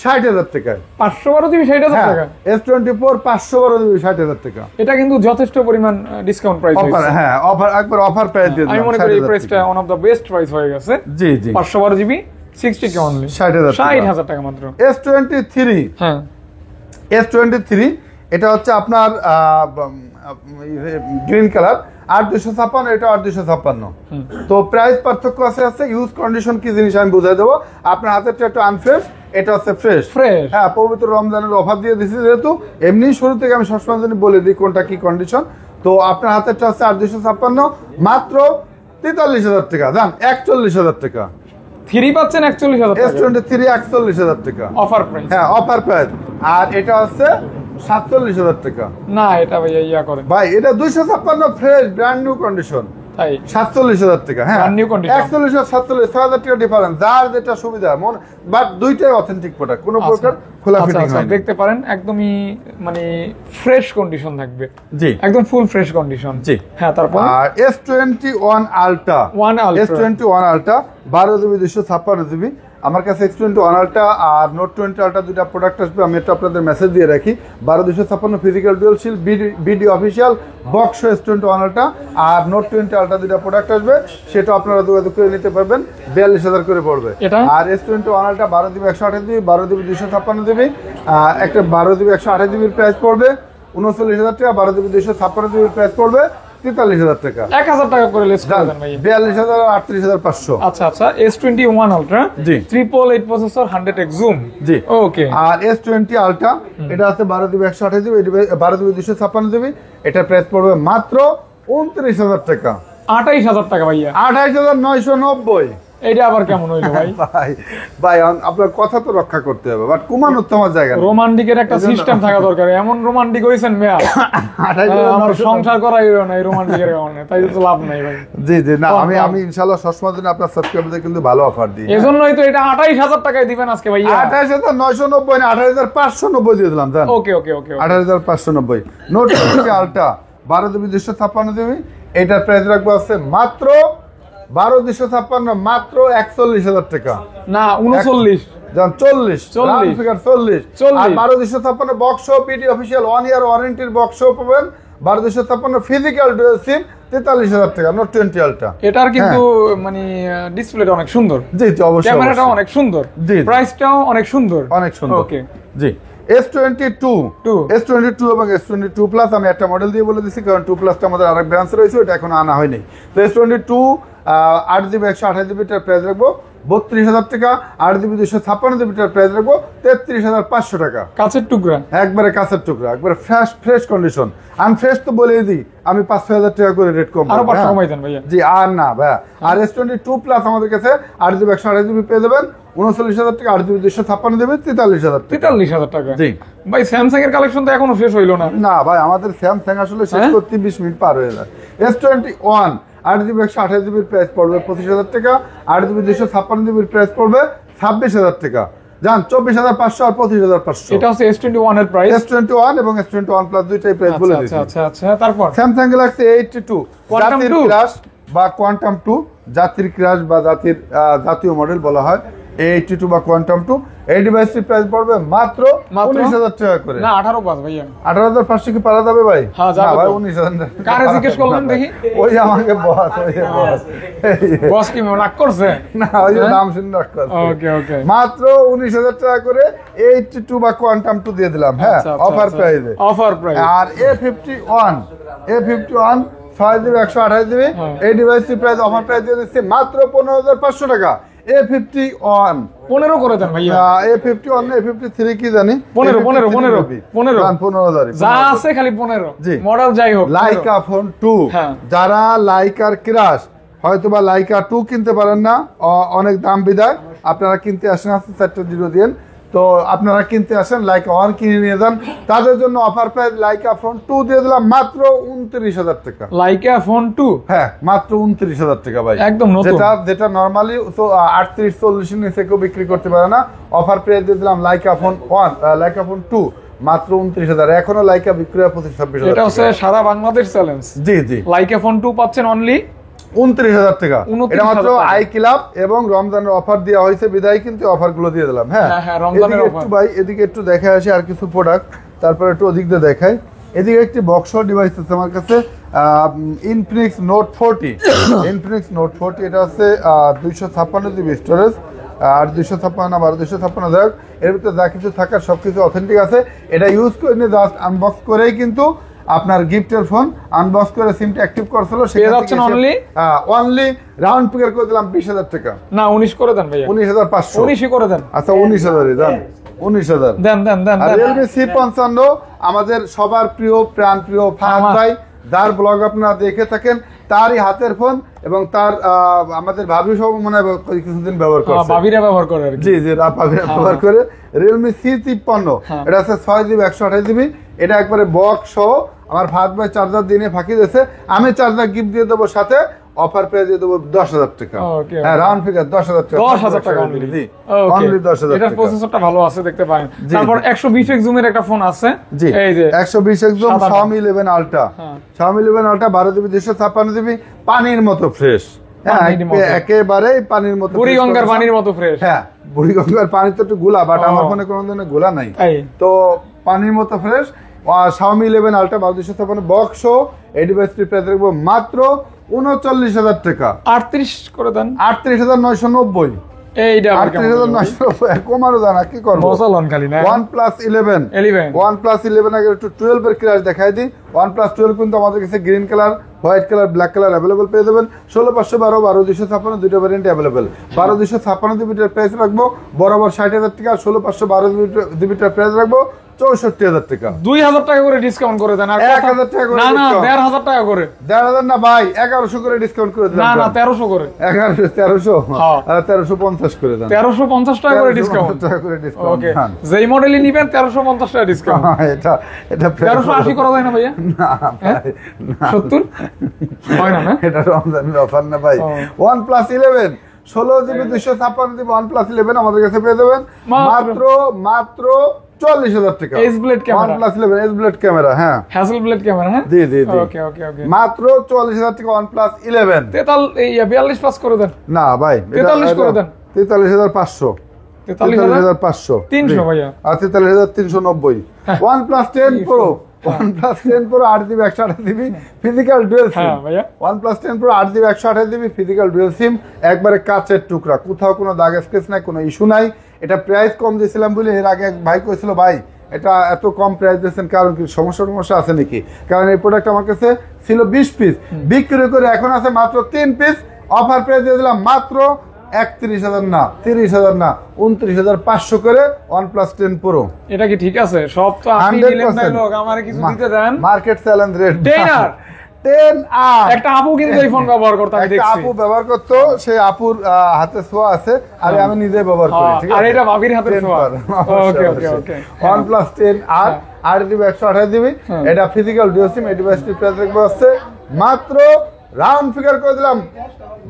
Speaker 2: 60,000 টাকায়।
Speaker 1: 512 জিবি 60,000 টাকা।
Speaker 2: S24 512 জিবি 60,000 টাকা।
Speaker 1: এটা কিন্তু যথেষ্ট পরিমাণ ডিসকাউন্ট প্রাইস হয়েছে।
Speaker 2: অফার, হ্যাঁ অফার, একবার অফার প্রাইস দিয়ে দিলাম।
Speaker 1: আমি মনে করি এই প্রাইসটা one of the best price হয়ে গেছে।
Speaker 2: জি জি,
Speaker 1: 512 জিবি 60 কে অনলি 60,000 টাকা মাত্র।
Speaker 2: S23,
Speaker 1: হ্যাঁ
Speaker 2: S23 এটা হচ্ছে আপনার গ্রিন কালার, 8256, এটা 8256। তো প্রাইস পার্থক্য আছে। ইউজ কন্ডিশন কি জিনিস আমি বুঝাই দেবো। আপনার হাতেরটা একটু আনফ্রেশ, এটা হচ্ছে ফ্রেশ। হ্যাঁ, পবিত্র রমজানের অফার দিয়ে দিচ্ছি যেহেতু, এমনি শুরু থেকে আমি সবসময় জন্য বলে দিই কোনটা কি কন্ডিশন। তো আপনার হাতেরটা হচ্ছে 8256, মাত্র 43,000 টাকা। দাম 41,000 টাকা।
Speaker 1: 3 পাচ্ছেন 41,000 টাকা।
Speaker 2: S23 41,000 টাকা
Speaker 1: অফার প্রাইস।
Speaker 2: হ্যাঁ, অফার প্রাইস। আর এটা হচ্ছে 47,000 টাকা।
Speaker 1: না, এটা ভাই ইয়া করেন
Speaker 2: ভাই, এটা 256 ফ্রেশ ব্র্যান্ড নিউ কন্ডিশন,
Speaker 1: তাই
Speaker 2: 47,000 টাকা। হ্যাঁ,
Speaker 1: Brand new condition।
Speaker 2: 41,000 47 6,000 টাকা ডিফারেন্স, যার যেটা সুবিধা মন, বাট দুইটাই অথেন্টিক প্রোডাক্ট, কোনো প্রকার খোলা ফিটিং হয় না।
Speaker 1: দেখতে পারেন একদমই মানে ফ্রেশ কন্ডিশন থাকবে।
Speaker 2: জি,
Speaker 1: একদম ফুল ফ্রেশ কন্ডিশন।
Speaker 2: জি,
Speaker 1: হ্যাঁ। তারপর
Speaker 2: আর S21 ultra, S21 ultra 12 GB 256 GB. আমার কাছে S21 আলট্রা আর নোট 20 আলট্রা দুইটা প্রোডাক্ট আসবে, আমি এটা আপনাদের মেসেজ দিয়ে রাখি। 12 256 physical dual sim BD official box S21 ultra আর নোট 20 আলট্রা দুইটা প্রোডাক্ট আসবে, সেটা আপনারা যোগাযোগ করে নিতে পারবেন। 42,000 করে পড়বে। আর S21 ultra 12 GB 128 GB 12 GB 256 GB, একটা 12 জিবি 128 জিবির প্রাইস পড়বে 39,000 টাকা। 12 জিবি 256 জিবির প্রাইস পড়বে 43,000 টাকা।
Speaker 1: 1,000 টাকা করে লেস করে দেন ভাই।
Speaker 2: 42,000 আর 38,500।
Speaker 1: আচ্ছা আচ্ছা। S21 আলট্রা,
Speaker 2: জি,
Speaker 1: 888 প্রসেসর, 100x জুম।
Speaker 2: জি,
Speaker 1: ওকে।
Speaker 2: আর S20 আলট্রা এটা আছে 12 জিবি 128 জিবি 12 জিবি 256 জিবি, এটা প্রাইস পড়বে মাত্র 29,000 টাকা।
Speaker 1: 28,000 টাকা ভাইয়া।
Speaker 2: 28,990।
Speaker 1: এইটা আবার কেমন হইলো ভাই?
Speaker 2: ভাই আপনার কথা তো রক্ষা করতে হবে, বাট কুমানোর তোমার জায়গা।
Speaker 1: রোমান্টিকের একটা সিস্টেম থাকা দরকার। এমন রোমান্টিক হইছেন মেয়া, আমার সংসার করাই হলো না এই রোমান্টিকের কারণে, তাই তো লাভ নাই ভাই।
Speaker 2: জি জি, না আমি ইনশাআল্লাহ সবসময় জন্য আপনার সাবস্ক্রাইবারদের কিন্তু ভালো অফার দিই।
Speaker 1: এজন্যই তো এটা 28,000 টাকায় দিবেন আজকে ভাইয়া।
Speaker 2: 28,990 না, 28,590 দিয়ে দিলাম। জান,
Speaker 1: ওকে ওকে ওকে।
Speaker 2: 28,590। নোট 20 আলট্রা 12 জিবি 256 জিবি, এটার প্রাইস রাখবো আছে মাত্র 12 256, মাত্র 41,000 টাকা।
Speaker 1: না, 39,
Speaker 2: 40 আর 12 256 বক্স পিডি অফিসিয়াল 1 ইয়ার ওয়ারেন্টির বক্স পাবেন। 12 256 ফিজিক্যাল ডুয়াল সিম 43,000 টাকা। নোট 20 আলট্রা,
Speaker 1: এটার কিন্তু মানে ডিসপ্লেটা অনেক সুন্দর।
Speaker 2: জি জি, অবশ্যই।
Speaker 1: ক্যামেরাটাও অনেক সুন্দর, প্রাইসটাও অনেক সুন্দর,
Speaker 2: অনেক সুন্দর।
Speaker 1: ওকে,
Speaker 2: জি। S22 এবং S22 প্লাস আমি একটা মডেল দিয়ে বলে দিচ্ছি, কারণ 2 প্লাসটা আমাদের আরেক ব্রাঞ্চে রয়েছে, ওটা এখন আনা হয়নি। তো S22 8 জিবি 128 জিবিটার প্রাইস রাখবো 32,000 টাকা। 8 জিবি 256 জিবিটার প্রাইস রাখবো 33,500 টাকা।
Speaker 1: কাছের টুকরা,
Speaker 2: একবারে কাছের টুকরা, একবারে ফ্রেশ কন্ডিশন। আনফ্রেশ তো বলেই দিই আমি 5,000 টাকা করে রেট কম।
Speaker 1: আরো 500 কমাই দেন ভাইয়া।
Speaker 2: জি, আর না ভাইয়া। আর S22 প্লাস আমাদের কাছে 8 জিবি 128 জিবি পেয়ে যাবেন 39,000 টাকা। 8 জিবি 256 জিবি 43,000 টাকা।
Speaker 1: 43,000 টাকা।
Speaker 2: জি
Speaker 1: ভাই, স্যামসাং এর কালেকশন তো এখনো শেষ হইলো না।
Speaker 2: না ভাই, আমাদের স্যামসাং আসলে শেষ করতে 20 মিনিট পার হয়ে যায়। S21 8 জিবি 128 জিবির প্রাইস পড়বে 25,000 টাকা। 8 জিবি 256 জিবির প্রাইস পড়বে 26,000 টাকা। জান, 24,500 আর 25,500।
Speaker 1: এটা হচ্ছে S21 এর প্রাইস।
Speaker 2: S21 এবং S21 প্লাস দুইটাই প্রাইস বলে দিচ্ছি।
Speaker 1: আচ্ছা আচ্ছা। তারপর
Speaker 2: স্যামসাং গ্যালাক্সি A82 জাতির ক্রাশ বা কোয়ান্টাম 2, জাতির ক্রাশ বা জাতীয় মডেল বলা হয়। A82 বা কোয়ান্টাম 2 এই ডিভাইসটির প্রাইস পড়বে মাত্র 19,000 টাকা করে।
Speaker 1: না 18,500 ভাইয়া।
Speaker 2: 18,500 কি পারা যাবে ভাই?
Speaker 1: হ্যাঁ
Speaker 2: না
Speaker 1: যাবে
Speaker 2: ভাই,
Speaker 1: তো।
Speaker 2: 19,000
Speaker 1: কারে জিজ্ঞেস করলেন দেখি?
Speaker 2: ওই আমাকে বস, ওই বস।
Speaker 1: বস কি রাগ করছে?
Speaker 2: না, ওই যে দাম শুনে রাখ করছে।
Speaker 1: ওকে ওকে।
Speaker 2: মাত্র 19,000 টাকা করে 82 বা কোয়ান্টাম 2 দিয়ে দিলাম, হ্যাঁ, অফার প্রাইসে।
Speaker 1: Offer price.
Speaker 2: আর A51 6 জিবি 128 জিবি এই ডিভাইসটির প্রাইস অফার প্রাইস দিয়ে দিচ্ছি মাত্র 15,500 টাকা। A51
Speaker 1: 15 করে দেন ভাইয়া।
Speaker 2: A51 না A53 কি জানি,
Speaker 1: 15 যা আছে খালি 15 মডেল যাই হোক।
Speaker 2: লাইকা ফোন 2, যারা লাইকার ক্রাশ হয়তোবা লাইকা 2 কিনতে পারেন না, অনেক দাম বিদায়, আপনারা কিনতে আসেন, আছে 4 দিন, তো আপনারা কিনতে আসেন লাইকা 1 কিনে নিয়ে যান, তাদের জন্য অফার প্রাইস লাইকা ফোন 2 দিয়ে দিলাম মাত্র 29,000 টাকা।
Speaker 1: লাইকা ফোন 2,
Speaker 2: হ্যাঁ মাত্র 29,000 টাকা ভাই,
Speaker 1: একদম নতুন,
Speaker 2: যেটা নরমালি 38-40 এর নিচে কেউ বিক্রি করতে পারে না। অফার প্রাইস দিয়ে দিলাম লাইকা ফোন 1, লাইকা ফোন 2 মাত্র 29,000। এখনো লাইকা বিক্রি হয় 25-26,000।
Speaker 1: এটা হচ্ছে সারা বাংলাদেশ চ্যালেঞ্জ।
Speaker 2: জি জি,
Speaker 1: লাইকা ফোন 2 পাচ্ছেন অনলি
Speaker 2: 29,000 টাকা। এটা মাত্র আই ক্লাব এবং রমজানের অফার দেওয়া হয়েছে বিদায় কিন্তু অফার গুলো দিয়ে দিলাম। হ্যাঁ রমজানের অফার। ভাই এদিকে একটু দেখায় আসি আর কিছু প্রোডাক্ট, তারপর একটু ওদিক দিয়ে দেখাই। এদিকে একটি বক্স ডিভাইস আছে আমার কাছে, ইনফিনিক্স নোট 40। ইনফিনিক্স নোট 40 এটা হচ্ছে 256 জিবি স্টোরেজ, আর 256 না 256 দেখ, এর ভিতরে যা কিছু থাকার সবকিছু অথেন্টিক আছে। এটা ইউজ করে নিয়ে জাস্ট আনবক্স করেই কিন্তু আপনার গিফটের ফোন আনবক্স করে সিমটা অ্যাক্টিভ করছিল, অনলি রাউন্ড ফিগার করে দিলাম 20,000 টাকা।
Speaker 1: না 19 করে দেন ভাইয়া,
Speaker 2: 19,500।
Speaker 1: 19 করে দেন।
Speaker 2: আচ্ছা 19,000 দেন, 19,000
Speaker 1: দেন দেন দেন।
Speaker 2: আর Realme C55 আমাদের সবার প্রিয় প্রাণ প্রিয় ফাহাদ ভাই, যার ব্লগ আপনারা দেখে থাকেন, তারই হাতের ফোন এবং তার আমাদের ভাবি সব মনে হয় কিছুদিন ব্যবহার করছে,
Speaker 1: ভাবিরা ব্যবহার করে।
Speaker 2: জি জি, ভাবিরা ব্যবহার করে। Realme C53 এটা আছে 6 জিবি 128 জিবি, এটা একবারে বক্স সহ আমার ফাহাদ ভাই চার্জার দিনে ফাঁকি দিয়েছে, আমি চার্জার গিফট দিয়ে দেবো, সাথে অফার পেয়ে দিয়ে দেবো 10,000 টাকা। হ্যাঁ রাউন্ড ফিগার 10,000 টাকা,
Speaker 1: 10,000 টাকা অনলি।
Speaker 2: জি অনলি 10,000
Speaker 1: টাকা। এটার প্রসেসরটা ভালো আছে দেখতে পারেন। তারপর 120x জুমের একটা ফোন আছে,
Speaker 2: জি
Speaker 1: এই যে
Speaker 2: 120x zoom Xiaomi 11 Ultra, Xiaomi 11 Ultra 12 GB 256 GB, পানির মতো ফ্রেশ। হ্যাঁ একেবারে পানির মতো,
Speaker 1: বুড়িগঙ্গার পানির মতো ফ্রেশ।
Speaker 2: হ্যাঁ বুড়িগঙ্গার পানি তো একটু গোলা, বাট আমার ফোনে কোনো ধরনের গোলা নাই, তো পানির মতো ফ্রেশ। Xiaomi 11 Ultra 1256 বক্স এই ডিভাইসটির প্রাইস রাখবো মাত্র 39,000 টাকা।
Speaker 1: 38 করে দেন,
Speaker 2: 38,990। এইটা 38,990 কমানো জানা কি করব,
Speaker 1: মজালন খালি না।
Speaker 2: OnePlus 11 আগে একটু 12 এর ক্রাশ দেখাই দিই। OnePlus 12 কিন্তু আমাদের কাছে green colour, white colour, black colour available পেয়ে যাবেন। 16,512 12,256 দুটো ভ্যারিয়েন্ট अवेलेबल। 12,256 জিবিটার প্রাইস রাখবো বরাবর 60,000 টাকা, 16,512 জিবিটার প্রাইস রাখবো 64,000 টাকা।
Speaker 1: 2,000 টাকা করে ডিসকাউন্ট করে দেন। আর
Speaker 2: 1,000 টাকা করে,
Speaker 1: না না 1,500 টাকা করে,
Speaker 2: 1,500 না ভাই 1,100 করে ডিসকাউন্ট করে দেন।
Speaker 1: না না 1,300 করে,
Speaker 2: 1,300 1,350 করে দেন,
Speaker 1: 1,350 টাকা করে ডিসকাউন্ট। ওকে, যেই মডেলই নেবেন 1,350 টাকা ডিসকাউন্ট।
Speaker 2: এটা
Speaker 1: 1,380 করা যায় না ভাইয়া?
Speaker 2: না ভাই
Speaker 1: 70 হয় না?
Speaker 2: এটা রমজানের অফার না ভাই। OnePlus 11 16 জিবি 256 জিবি OnePlus 11 আমাদের কাছে পেয়ে যাবেন মাত্র 40,000 টাকা।
Speaker 1: S blade camera,
Speaker 2: OnePlus 11 S blade camera, হ্যাঁ
Speaker 1: হ্যাসেল ব্লেড ক্যামেরা, হ্যাঁ
Speaker 2: জি জি জি,
Speaker 1: ওকে ওকে ওকে,
Speaker 2: মাত্র 40,000 টাকা OnePlus 11।
Speaker 1: 42 পাস করে দেন।
Speaker 2: না ভাই
Speaker 1: 43 করে দেন,
Speaker 2: 43,500, 43,500
Speaker 1: 300 ভাইয়া,
Speaker 2: আর 43,390। OnePlus 10 Pro, OnePlus 10 Pro 8 GB 128 GB physical dual sim.
Speaker 1: হ্যাঁ ভাইয়া,
Speaker 2: OnePlus 10 Pro 8 GB 128 GB physical dual sim, একবারে কাচের টুকরা, কোথাও কোনো দাগ স্কেচ নাই, কোনো ইস্যু নাই। এটা প্রাইস কম দিয়েছিলাম বলে এর আগে এক ভাই কইছিল ভাই এটা এত কম প্রাইস দিয়েছেন কারণ কি সমস্যা আছে নাকি, কারণ এই প্রোডাক্ট আমার কাছে ছিল 20 পিস, বিক্রি করে এখন আছে মাত্র 3 পিস। অফার প্রাইস দিয়ে দিলাম মাত্র 31,000 না 30,000 না 29,500 করে OnePlus 10 Pro।
Speaker 1: এটা কি ঠিক আছে? সব তো আপনি দিলেন না, লোক আমারে কিছু দিতে দেন।
Speaker 2: Market challenge rate 10R।
Speaker 1: একটা আপু কিন্তু এই ফোন ব্যবহার করতে আমি দেখছি,
Speaker 2: আপু ব্যবহার করতো, সেই আপুর হাতে ছোঁয়া আছে, আর আমি নিজে ব্যবহার করি, ঠিক আছে?
Speaker 1: আর এটা ভাবির হাতে ছোঁয়া। ওকে ওকে ওকে,
Speaker 2: OnePlus 10R 8 জিবি 128 জিবি, এটা ফিজিক্যাল ডুয়াল সিম। এই ডিভাইসটির প্রাইস রাখবো আছে মাত্র রাউন্ড ফিগার করে দিলাম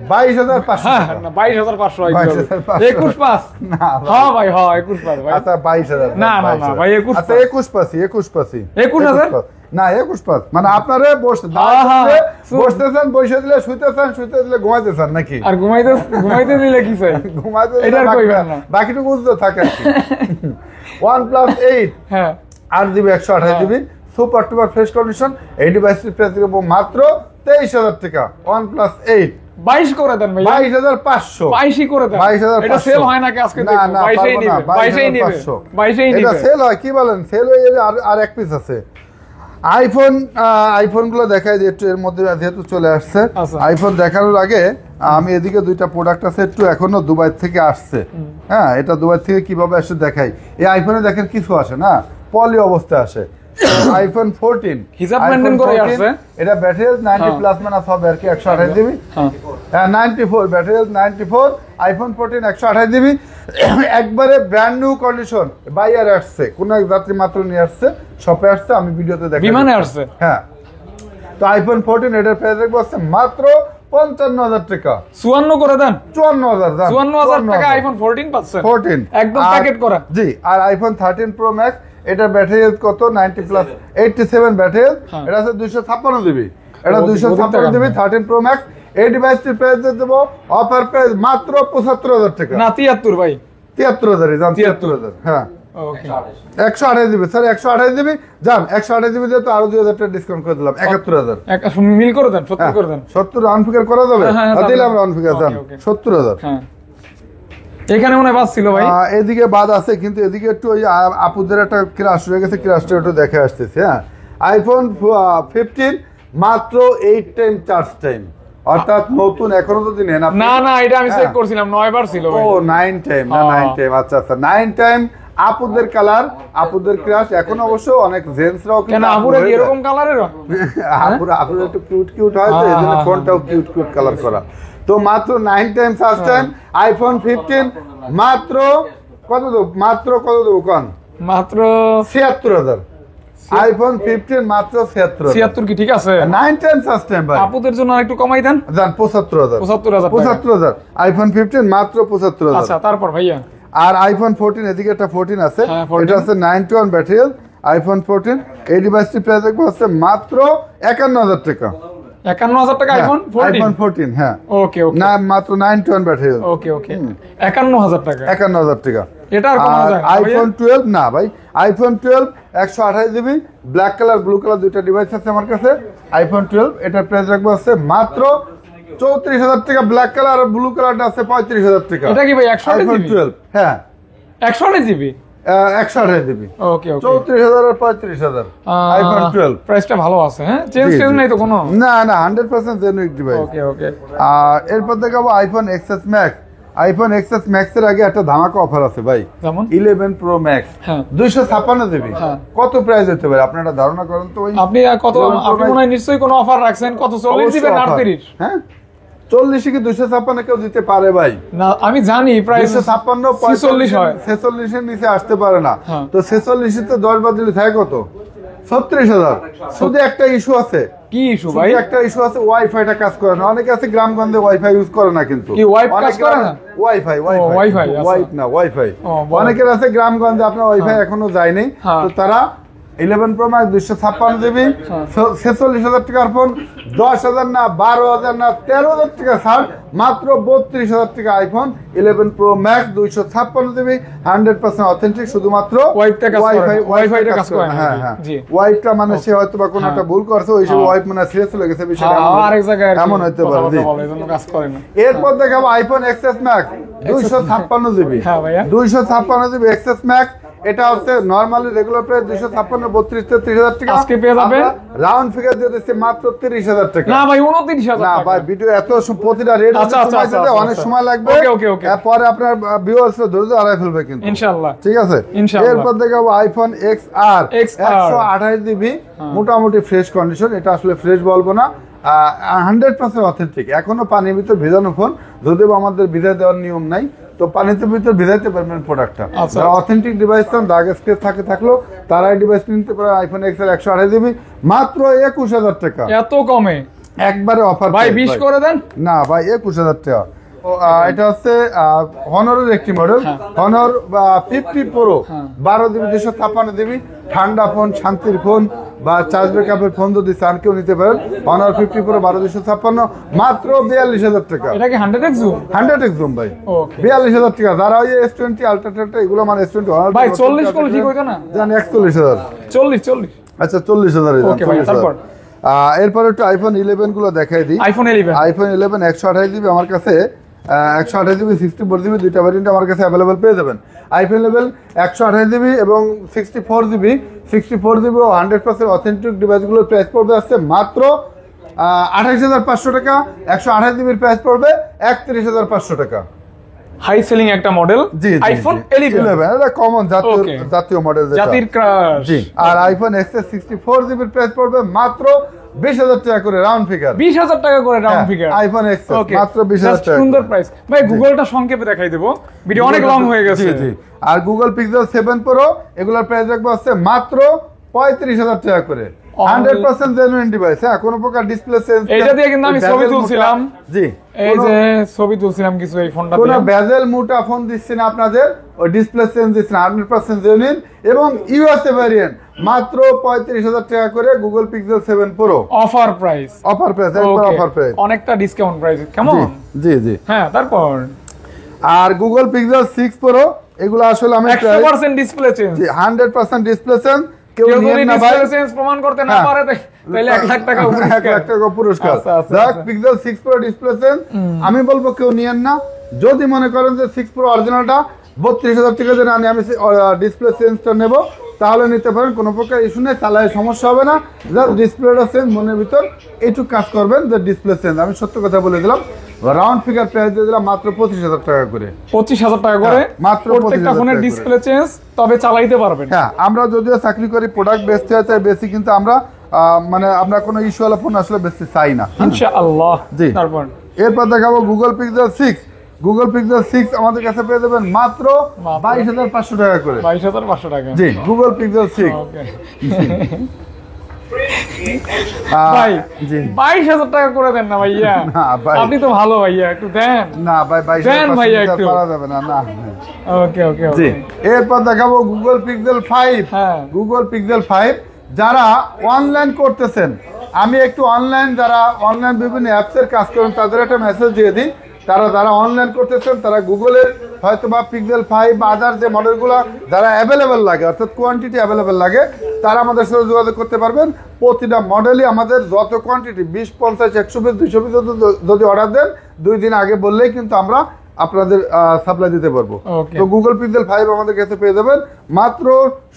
Speaker 2: 22,500
Speaker 1: হ্যাঁ
Speaker 2: টাকা।
Speaker 1: না 22,500 হয়
Speaker 2: 22,500
Speaker 1: 21
Speaker 2: না ভাই।
Speaker 1: হ্যাঁ ভাই হ্যাঁ 21 ভাই
Speaker 2: আচ্ছা 22,000
Speaker 1: না না না ভাই 21
Speaker 2: আচ্ছা 21,500
Speaker 1: 21,000
Speaker 2: না 21,500 মানে আপনারে বসতে বসতেছেন বসে দিলে শুইতেছেন শুইতে দিলে ঘুমাইতেছেন নাকি
Speaker 1: আর ঘুমাইতে দিলে কি চাই
Speaker 2: ঘুমাইতে
Speaker 1: এটা আর কইবেন না।
Speaker 2: বাকিটুকু বুঝতে থাকে আর কি। OnePlus 8
Speaker 1: হ্যাঁ
Speaker 2: 8GB 128GB super টুপার fresh condition এই ডিভাইসটির প্রাইস দেবো মাত্র 23,000 টাকা OnePlus 8
Speaker 1: 22 করে দেন ভাই
Speaker 2: 22,500
Speaker 1: 22 করে দেন
Speaker 2: 22,500
Speaker 1: এটা সেল হয় নাকি আজকে
Speaker 2: না না
Speaker 1: 22
Speaker 2: পারবো না,
Speaker 1: নিবে 22 নিবে 22
Speaker 2: এটা
Speaker 1: নিবে
Speaker 2: সেল হয় কি বলেন সেল হয়ে গেলে আর এক পিস আছে আইফোন গুলো দেখাই যে একটু এর মধ্যে যেহেতু চলে আসছে
Speaker 1: আচ্ছা।
Speaker 2: আইফোন দেখানোর আগে আমি এদিকে দুইটা প্রোডাক্ট আছে একটু এখনো দুবাই থেকে আসছে হ্যাঁ এটা দুবাই থেকে কিভাবে আসে দেখাই এই আইফোনে দেখেন কিছু আসে না পলি অবস্থা আসে আইফোন 14
Speaker 1: হিসাব
Speaker 2: iPhone
Speaker 1: মেইনটেইন করে
Speaker 2: 14,
Speaker 1: আসছে
Speaker 2: এটা ব্যাটারি 90 প্লাস মাইনাস হবে আর কি 128 জিবি
Speaker 1: হ্যাঁ
Speaker 2: 94 ব্যাটারি 94 আইফোন 14 128 জিবি একবারে ব্র্যান্ড নিউ কন্ডিশন বাইয়ার আসছে কোন এক যাত্রী মাত্র নিয়ে আসছে শপে আসছে আমি ভিডিওতে দেখাই
Speaker 1: বিমানে আসছে
Speaker 2: হ্যাঁ তো আইফোন 14 এটার প্রাইস রাখবো আছে মাত্র 55,000 টাকা
Speaker 1: 54 করে দেন
Speaker 2: 54,000 দাম
Speaker 1: 54,000 টাকা আইফোন 14 পাচ্ছেন
Speaker 2: 14
Speaker 1: একদম
Speaker 2: আর-
Speaker 1: প্যাকেট করা
Speaker 2: জি আর আইফোন 13 প্রো ম্যাক্স এটা ব্যাটারি কত 90 প্লাস 87 ব্যাটারি
Speaker 1: হ্যাঁ।
Speaker 2: এটা আছে 256 জিবি এটা
Speaker 1: অধিক
Speaker 2: 256
Speaker 1: টাকা।
Speaker 2: জিবি 13 প্রো ম্যাক্স এই ডিভাইসটির প্রাইস দেবো অফার প্রাইস মাত্র 75,000 টাকা
Speaker 1: না 73 ভাই
Speaker 2: 73,000 জান 73,000 হ্যাঁ
Speaker 1: ওকে
Speaker 2: 128 জিবি স্যার 128 জিবি যান 128 জিবি দিয়ে তো আরো 2,000 টাকা ডিসকাউন্ট করে দিলাম 71,000
Speaker 1: মিল করে দেন 70 করে দেন
Speaker 2: 70 রাউন্ড ফিগার করা যাবে
Speaker 1: হ্যাঁ, হ্যাঁ,
Speaker 2: দিলাম
Speaker 1: তাহলে-
Speaker 2: রাউন্ড ফিগার যান
Speaker 1: ওকে, ওকে।
Speaker 2: 70,000
Speaker 1: হ্যাঁ এখানে মনে হয় বাস ছিল ভাই
Speaker 2: এদিকে বাদ আছে কিন্তু এদিকে একটু ওই আপুদের একটা ক্রাশ রয়ে গেছে ক্রাশটা একটু দেখে আসতেছে হ্যাঁ আইফোন 15 মাত্র 8 টাইম চার্জ টাইম অর্থাৎ নতুন এখনো যদি নেন আপনি
Speaker 1: না না এটা আমি চেক
Speaker 2: হ্যাঁ।
Speaker 1: করছিলাম 9 বার ছিল
Speaker 2: ও
Speaker 1: ভাই
Speaker 2: 9 টাইম না 9 টাইম আচ্ছা আচ্ছা 9 টাইম আপুদের কালার আপুদের ক্রাশ এখন অবশ্য অনেক জেন্টসরাও
Speaker 1: কেন আপুরে কি এরকম কালারের
Speaker 2: আপুরা একটু কিউট কিউট হয় তো এজন্য ফোনটাও কিউট কিউট কালার করা তো মাত্র 9 টাইম সার্চ টাইম আইফোন 15 মাত্র কত দেবো কোন
Speaker 1: মাত্র
Speaker 2: 76,000 আইফোন 15 মাত্র 76,000
Speaker 1: 76 কি ঠিক আছে
Speaker 2: 9 টাইম সার্চ টাইম ভাই
Speaker 1: আপুদের জন্য আরেকটু কমাই দেন
Speaker 2: জান 75,000
Speaker 1: 75,000 টাকা।
Speaker 2: 75,000 আইফোন 15 মাত্র 75,000
Speaker 1: আচ্ছা তারপর ভাইয়া
Speaker 2: আর আইফোন 14 এদিকে একটা 14 আছে
Speaker 1: হ্যাঁ, 14
Speaker 2: এটা আছে 91 ব্যাটারি আইফোন 14 এই ডিভাইসটি প্রাইস দেখবো হচ্ছে মাত্র 51,000 টাকা
Speaker 1: 51,000 টাকা আইফোন
Speaker 2: আইফোন
Speaker 1: 14
Speaker 2: 14 হ্যাঁ
Speaker 1: ওকে ওকে
Speaker 2: না মাত্র 91 ব্যাটারি
Speaker 1: ওকে ওকে 51,000 টাকা
Speaker 2: 51,000 টাকা
Speaker 1: এটা আর কমানো যায় না,
Speaker 2: আইফোন 12 না ভাই iPhone 12 128 GB black colour blue colour দুইটা ডিভাইস আছে আমার কাছে আইফোন 12 এটার প্রাইস রাখবো আছে মাত্র 34,000 টাকা ব্ল্যাক কালার আর ব্লু কালারটা আছে 35,000 টাকা
Speaker 1: এটা কি ভাই 128
Speaker 2: আইফোন
Speaker 1: জিবি
Speaker 2: 12 হ্যাঁ
Speaker 1: 128 জিবি
Speaker 2: 128 জিবি
Speaker 1: ওকে ওকে
Speaker 2: 34,000 আর 35,000 আইফোন 12
Speaker 1: প্রাইসটা ভালো আছে হ্যাঁ চেঞ্জ
Speaker 2: জি,
Speaker 1: চেঞ্জ
Speaker 2: জি।
Speaker 1: নাই তো কোনো
Speaker 2: না না 100% জেনুইন ডিভাইস
Speaker 1: ওকে ওকে
Speaker 2: আর এরপর দেখাবো iPhone XS max iPhone XS max এর আগে একটা ধামাকা অফার আছে ভাই
Speaker 1: যেমন
Speaker 2: 11 প্রো ম্যাক্স
Speaker 1: হ্যাঁ
Speaker 2: 256 জিবি
Speaker 1: হ্যাঁ।
Speaker 2: কত প্রাইস হতে পারে আপনারা ধারণা করেন তো ওই
Speaker 1: আপনি কত
Speaker 2: 11 Pro
Speaker 1: আপনি
Speaker 2: Max-
Speaker 1: মনে হয় নিশ্চয়ই কোনো অফার রাখছেন কত 40
Speaker 2: অবশ্যই
Speaker 1: দিবেন
Speaker 2: offer।
Speaker 1: 38
Speaker 2: হ্যাঁ 40 কি 256 কেউ দিতে পারে ভাই
Speaker 1: না আমি জানি প্রাইস
Speaker 2: 256
Speaker 1: 46 হয়
Speaker 2: 46 এর নিচে আসতে পারে না
Speaker 1: হ্যাঁ।
Speaker 2: তো 46 তে 10 বাদ দিলে থাকে কত 36,000 শুধু একটা ইস্যু আছে
Speaker 1: কি ইস্যু
Speaker 2: শুধু
Speaker 1: ভাই
Speaker 2: একটা ইস্যু আছে ওয়াইফাইটা কাজ করে না অনেকে আছে গ্রামগঞ্জে ওয়াইফাই ইউজ করে না কিন্তু
Speaker 1: কি ওয়াইফাই কাজ করে না?
Speaker 2: ওয়াইফাই
Speaker 1: ওয়াইফাই, আচ্ছা।
Speaker 2: ওয়াইফ না ওয়াইফাই
Speaker 1: ও, বলো।
Speaker 2: অনেকের আছে গ্রামগঞ্জে আপনার ওয়াইফাই এখনো যায়নি
Speaker 1: হ্যাঁ।
Speaker 2: তো তারা 11 প্রো ম্যাক্স 256 জিবি 46,000 টাকার ফোন 10,000 না 12,000 না 13,000 টাকা ছাড় মাত্র 32,000 টাকা iPhone 11 pro max 256 GB 100% authentic শুধুমাত্র
Speaker 1: ওয়াইফটা কাজ করে না, ওয়াইফাইটা কাজ করে না,
Speaker 2: হ্যাঁ হ্যাঁ
Speaker 1: জি।
Speaker 2: ওয়াইফটা মানে সে হয়তো বা কোনো
Speaker 1: হ্যাঁ।
Speaker 2: একটা ভুল করছে ওই সব
Speaker 1: হ্যাঁ।
Speaker 2: ওয়াইফ মানে সিরিয়াস হয়ে গেছে বিষয়টা
Speaker 1: হ্যাঁ,
Speaker 2: এমন-
Speaker 1: আরেক জায়গায় আর কি
Speaker 2: এমন হতে পারে জি।
Speaker 1: কথাবার্তা বলে, এজন্য কাজ করে না
Speaker 2: এরপর দেখাবো আইফোন এক্সএস ম্যাক্স 256 জিবি
Speaker 1: হ্যাঁ ভাইয়া।
Speaker 2: 256 জিবি এক্সএস ম্যাক্স এটা হচ্ছে নরমালি রেগুলার প্রাইস 256 32-33,000 টাকা
Speaker 1: আজকে পেয়ে যাবে?
Speaker 2: রাউন্ড ফিগার দিয়ে দিচ্ছে মাত্র 30,000 টাকা
Speaker 1: না ভাই 29,000
Speaker 2: না
Speaker 1: টাকা
Speaker 2: ভাই ভিডিও এত প্রতিটা রেট
Speaker 1: আচ্ছা, আচ্ছা,
Speaker 2: সময় দিতে
Speaker 1: আচ্ছা,
Speaker 2: অনেক
Speaker 1: আচ্ছা।
Speaker 2: সময় লাগবে
Speaker 1: ওকে, ওকে, ওকে।
Speaker 2: পরে আপনার ভিউয়ার্স ধৈর্য হারায় ফেলবে কিন্তু
Speaker 1: ইনশাআল্লাহ
Speaker 2: ঠিক আছে
Speaker 1: ইনশাআল্লাহ।
Speaker 2: এরপর দেখাবো আইফোন XR
Speaker 1: XR
Speaker 2: 128 জিবি মোটামুটি ফ্রেশ কন্ডিশন এটা আসলে ফ্রেশ বলবো না 100% অথেন্টিক এখনো পানির ভিতর ভেজানো ফোন যদিও বা আমাদের ভিজাই দেওয়ার নিয়ম নাই তো পানিতে ভিতর ভিজাইতে পারবেন প্রোডাক্টটা
Speaker 1: আচ্ছা,
Speaker 2: যারা অথেন্টিক ডিভাইস চান দাগ স্কেচ থাকলো তারা এই ডিভাইস নিতে পারে আইফোন XR 128 জিবি মাত্র 21,000 টাকা
Speaker 1: এত কমে
Speaker 2: একবারে অফার
Speaker 1: ভাই 20 করে দেন
Speaker 2: না ভাই 21000 টাকা। এটা হচ্ছে হনরের একটি model, Honor 50 pro, 12 GB 256 GB, ঠান্ডা ফোন, শান্তির ফোন বা চার্জ ব্যাকআপের ফোন যদি চান কেউ নিতে পারেন। হনর 50 প্রো 12 256 মাত্র 42000 টাকা।
Speaker 1: এটা কি 100x জুম?
Speaker 2: 100x জুম ভাই,
Speaker 1: ওকে
Speaker 2: 42000 টাকা। যারা ওই S20 আলট্রা টালট্রা এগুলো মানে S20
Speaker 1: ভাই 40 করলে ঠিক হইতো না?
Speaker 2: জানি 41000।
Speaker 1: 40
Speaker 2: আচ্ছা 40000
Speaker 1: ওকে ভাই, তারপর
Speaker 2: এরপর একটু আইফোন 11 গুলো দেখাই দিই।
Speaker 1: আইফোন 11
Speaker 2: 128 জিবি আমার কাছে, 128 জিবি 64 জিবি দুইটা ভ্যারিয়েন্ট আমার কাছে অ্যাভেলেবল পেয়ে যাবেন। আইফোন 11 128 জিবি এবং 64 জিবি ও 100% অথেন্টিক ডিভাইসগুলোর প্রাইস পড়বে আসছে মাত্র 28500 টাকা। 128 জিবির প্রাইস পড়বে 31500 টাকা।
Speaker 1: হাই সেলিং একটা মডেল আইফোন 11
Speaker 2: এটা কমন জাতীয় মডেল যেটা,
Speaker 1: জাতির ক্রাশ।
Speaker 2: জি। আর আইফোন এক্সএস 64 জিবির প্রাইস পড়বে মাত্র 20000 টাকা করে রাউন্ড ফিগার।
Speaker 1: 20000 টাকা করে রাউন্ড ফিগার
Speaker 2: আইফোন এক্সএস মাত্র 20000 টাকা।
Speaker 1: সুন্দর প্রাইস ভাই। গুগলটা সংক্ষেপে দেখাই দেব, ভিডিও অনেক লং হয়ে গেছে।
Speaker 2: জি জি। আর গুগল পিক্সেল 7 প্রো এগুলোর প্রাইস রাখবো আছে মাত্র 35000 টাকা করে। 100% জেনুইন ডিভাইস, হ্যাঁ কোনো প্রকার ডিসপ্লে চেঞ্জ।
Speaker 1: এইটা দিয়ে কিন্তু আমি ছবি তুলছিলাম,
Speaker 2: জি
Speaker 1: এই যে ছবি তুলছিলাম কিছু এই ফোনটা
Speaker 2: কোনো বেজেল মোটা ফোন দিচ্ছি না আপনাদের, ওই ডিসপ্লে চেঞ্জ দিচ্ছি না, 100% জেনুইন এবং ইউএসএ ভ্যারিয়েন্ট মাত্র 35000 টাকা করে Google pixel 7 pro
Speaker 1: offer price.
Speaker 2: একবার অফার প্রাইস,
Speaker 1: অনেকটা ডিসকাউন্ট প্রাইস কেমন?
Speaker 2: জি জি।
Speaker 1: হ্যাঁ তারপর
Speaker 2: আর গুগল পিক্সেল 6 প্রো এগুলো আসলে আমি
Speaker 1: 100% ডিসপ্লে চেঞ্জ,
Speaker 2: 100% ডিসপ্লে চেঞ্জ।
Speaker 1: কেউ যদি ডিসপ্লে চেঞ্জ প্রমাণ করতে না পারে তাহলে 1 লাখ টাকা
Speaker 2: পুরস্কার। দেখ পিক্সেল 6 প্রো ডিসপ্লে চেঞ্জ আমি বলবো কেউ নিয়েন না। যদি মনে করেন যে 6 প্রো অরিজিনালটা 32000 টাকা দিয়ে আমি ডিসপ্লে চেঞ্জটা নেব তাহলে নিতে পারেন, কোনো প্রকার ইস্যু নেই, চালায় সমস্যা হবে না। জাস্ট ডিসপ্লেটা চেঞ্জ মনের ভিতর এইটুকু কাজ করবেন যে ডিসপ্লে চেঞ্জ। আমি সত্য কথা বলে দিলাম, রাউন্ড ফিগার প্রাইস দিয়ে দিলাম মাত্র 25000 টাকা করে।
Speaker 1: 25000 টাকা করে
Speaker 2: মাত্র
Speaker 1: প্রত্যেকটা ফোনের ডিসপ্লে চেঞ্জ, তবে চালাইতে পারবেন।
Speaker 2: হ্যাঁ আমরা যদিও চাকরি করি, প্রোডাক্ট বেচতে হয় তাই বেশি, কিন্তু আমরা মানে আমরা কোনো ইস্যুওয়ালা ফোন আসলে বেচতে চাই না
Speaker 1: ইনশাআল্লাহ।
Speaker 2: জি।
Speaker 1: তারপর
Speaker 2: এরপর দেখাবো গুগল পিক্সেল 6। গুগল পিক্সেল 6 আমাদের কাছে পেয়ে যাবেন মাত্র 22500 টাকা করে।
Speaker 1: 22500 টাকা,
Speaker 2: জি গুগল পিক্সেল 6।
Speaker 1: ওকে ভাই জি 22000 টাকা করে দেন না ভাইয়া।
Speaker 2: না ভাই
Speaker 1: আপনি তো ভালো ভাইয়া, একটু দেন না
Speaker 2: ভাই। 22000 পারা যাবে না। না
Speaker 1: ওকে ওকে
Speaker 2: জি। এরপর দেখাবো গুগল পিক্সেল 5।
Speaker 1: হ্যাঁ
Speaker 2: গুগল পিক্সেল 5 যারা অনলাইন করতেছেন, আমি একটু যারা অনলাইন বিভিন্ন অ্যাপসের কাজ করেন তাদের একটা মেসেজ দিয়ে দিই। যারা অনলাইন করতেছেন তারা গুগলের হয়তো বা পিক্সেল 5 বা আদার যে মডেলগুলো যারা অ্যাভেলেবেল লাগে, অর্থাৎ কোয়ান্টিটি অ্যাভেলেবেল লাগে, তারা আমাদের সাথে যোগাযোগ করতে পারবেন। প্রতিটা মডেলই আমাদের যত কোয়ান্টিটি 20, 50, 100 পিস 200 পিস যদি অর্ডার দেন 2 দিন আগে বললেই কিন্তু আমরা আপনাদের সাপ্লাই দিতে পারবো। তো গুগল পিক্সেল 5 আমাদের কাছে পেয়ে যাবেন মাত্র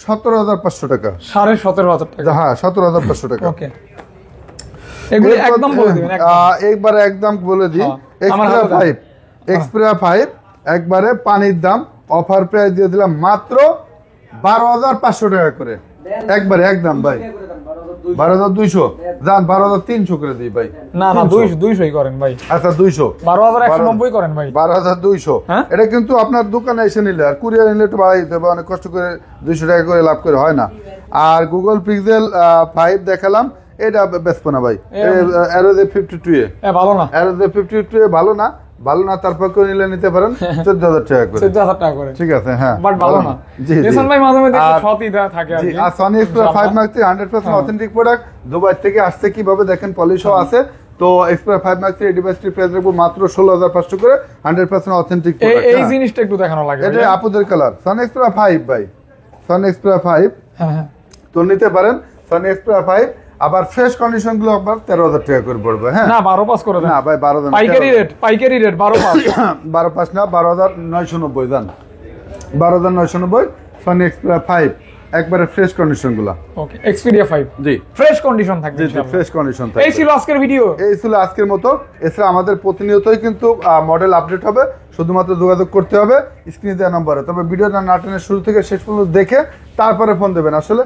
Speaker 2: 17500 টাকা।
Speaker 1: 17500 টাকা,
Speaker 2: হ্যাঁ 17500 টাকা।
Speaker 1: ওকে এগুলো একদম বলে দিবেন,
Speaker 2: একবারে একদম বলে দিই। এক্সপ্রিয়া 5 একবারে পানির দাম, অফার প্রাইস দিয়ে দিলাম মাত্র 12500 টাকা করে। একবারে একদম ভাই 12200 জান 12300 করে দিই ভাই।
Speaker 1: না না 200 করেন ভাই।
Speaker 2: আচ্ছা 200
Speaker 1: 12190 করেন ভাই।
Speaker 2: 12200 এটা কিন্তু আপনার দোকানে এসে নিলে, আর কুরিয়ার নিলে একটু বাড়াই দিতে হবে, অনেক কষ্ট করে 200 টাকা করে লাভ করে হয় না। আর গুগল পিক্সেল 5 দেখালাম, এটা বেচবো না ভাই। অ্যারোজে 52
Speaker 1: ভালো না,
Speaker 2: অ্যারোজে 52 ভালো না, তারপর করে নিলে নিতে পারেন 14000 টাকা করে।
Speaker 1: 14000 টাকা করে,
Speaker 2: ঠিক আছে হ্যাঁ,
Speaker 1: বাট ভালো না।
Speaker 2: জি
Speaker 1: রেশন ভাই মাঝে মাঝে একটু সতই থাকে আর
Speaker 2: জি।
Speaker 1: কি।
Speaker 2: আর Sony Xperia 5 Max 100% authentic product, Dubai থেকে আসছে, কিভাবে দেখেন পলিশও আছে। তো এক্সপ্রেস 5 Max এই ডিভাইসটির প্রাইস রাখবো মাত্র 16500 করে, 100% অথেন্টিক প্রোডাক্ট।
Speaker 1: এই জিনিসটা একটু দেখানো লাগে,
Speaker 2: এটা আপুদের কালার সনি এক্সপ্রেস 5 ভাই, সনি এক্সপ্রেস 5
Speaker 1: হ্যাঁ
Speaker 2: তো নিতে পারেন। সনি এক্সপ্রেস 5 আবার ফ্রেশ কন্ডিশন গুলো আবার 13000 টাকা করে পড়বে। হ্যাঁ
Speaker 1: না 12 পাস করে দেন
Speaker 2: না ভাই, 12 দেন।
Speaker 1: পাইকারি রেট 12 পাস
Speaker 2: 12 পাস না, 12990 দেন। 12990 সনি এক্সপ্রেস 5 একবারে ফ্রেশ কন্ডিশন গুলো।
Speaker 1: ওকে এক্সপেরিয়া 5
Speaker 2: জি
Speaker 1: ফ্রেশ কন্ডিশন থাকবে,
Speaker 2: জি ফ্রেশ কন্ডিশন থাকবে।
Speaker 1: এই ছিল আজকের ভিডিও,
Speaker 2: এই ছিল আজকের মতো। এছাড়া আমাদের প্রতিনিয়তই কিন্তু মডেল আপডেট হবে, শুধুমাত্র যোগাযোগ করতে হবে স্ক্রিনে দেওয়া নম্বরে। তবে ভিডিওটা না টেনে শুরু থেকে শেষ পর্যন্ত দেখে তারপরে ফোন দেবেন। আসলে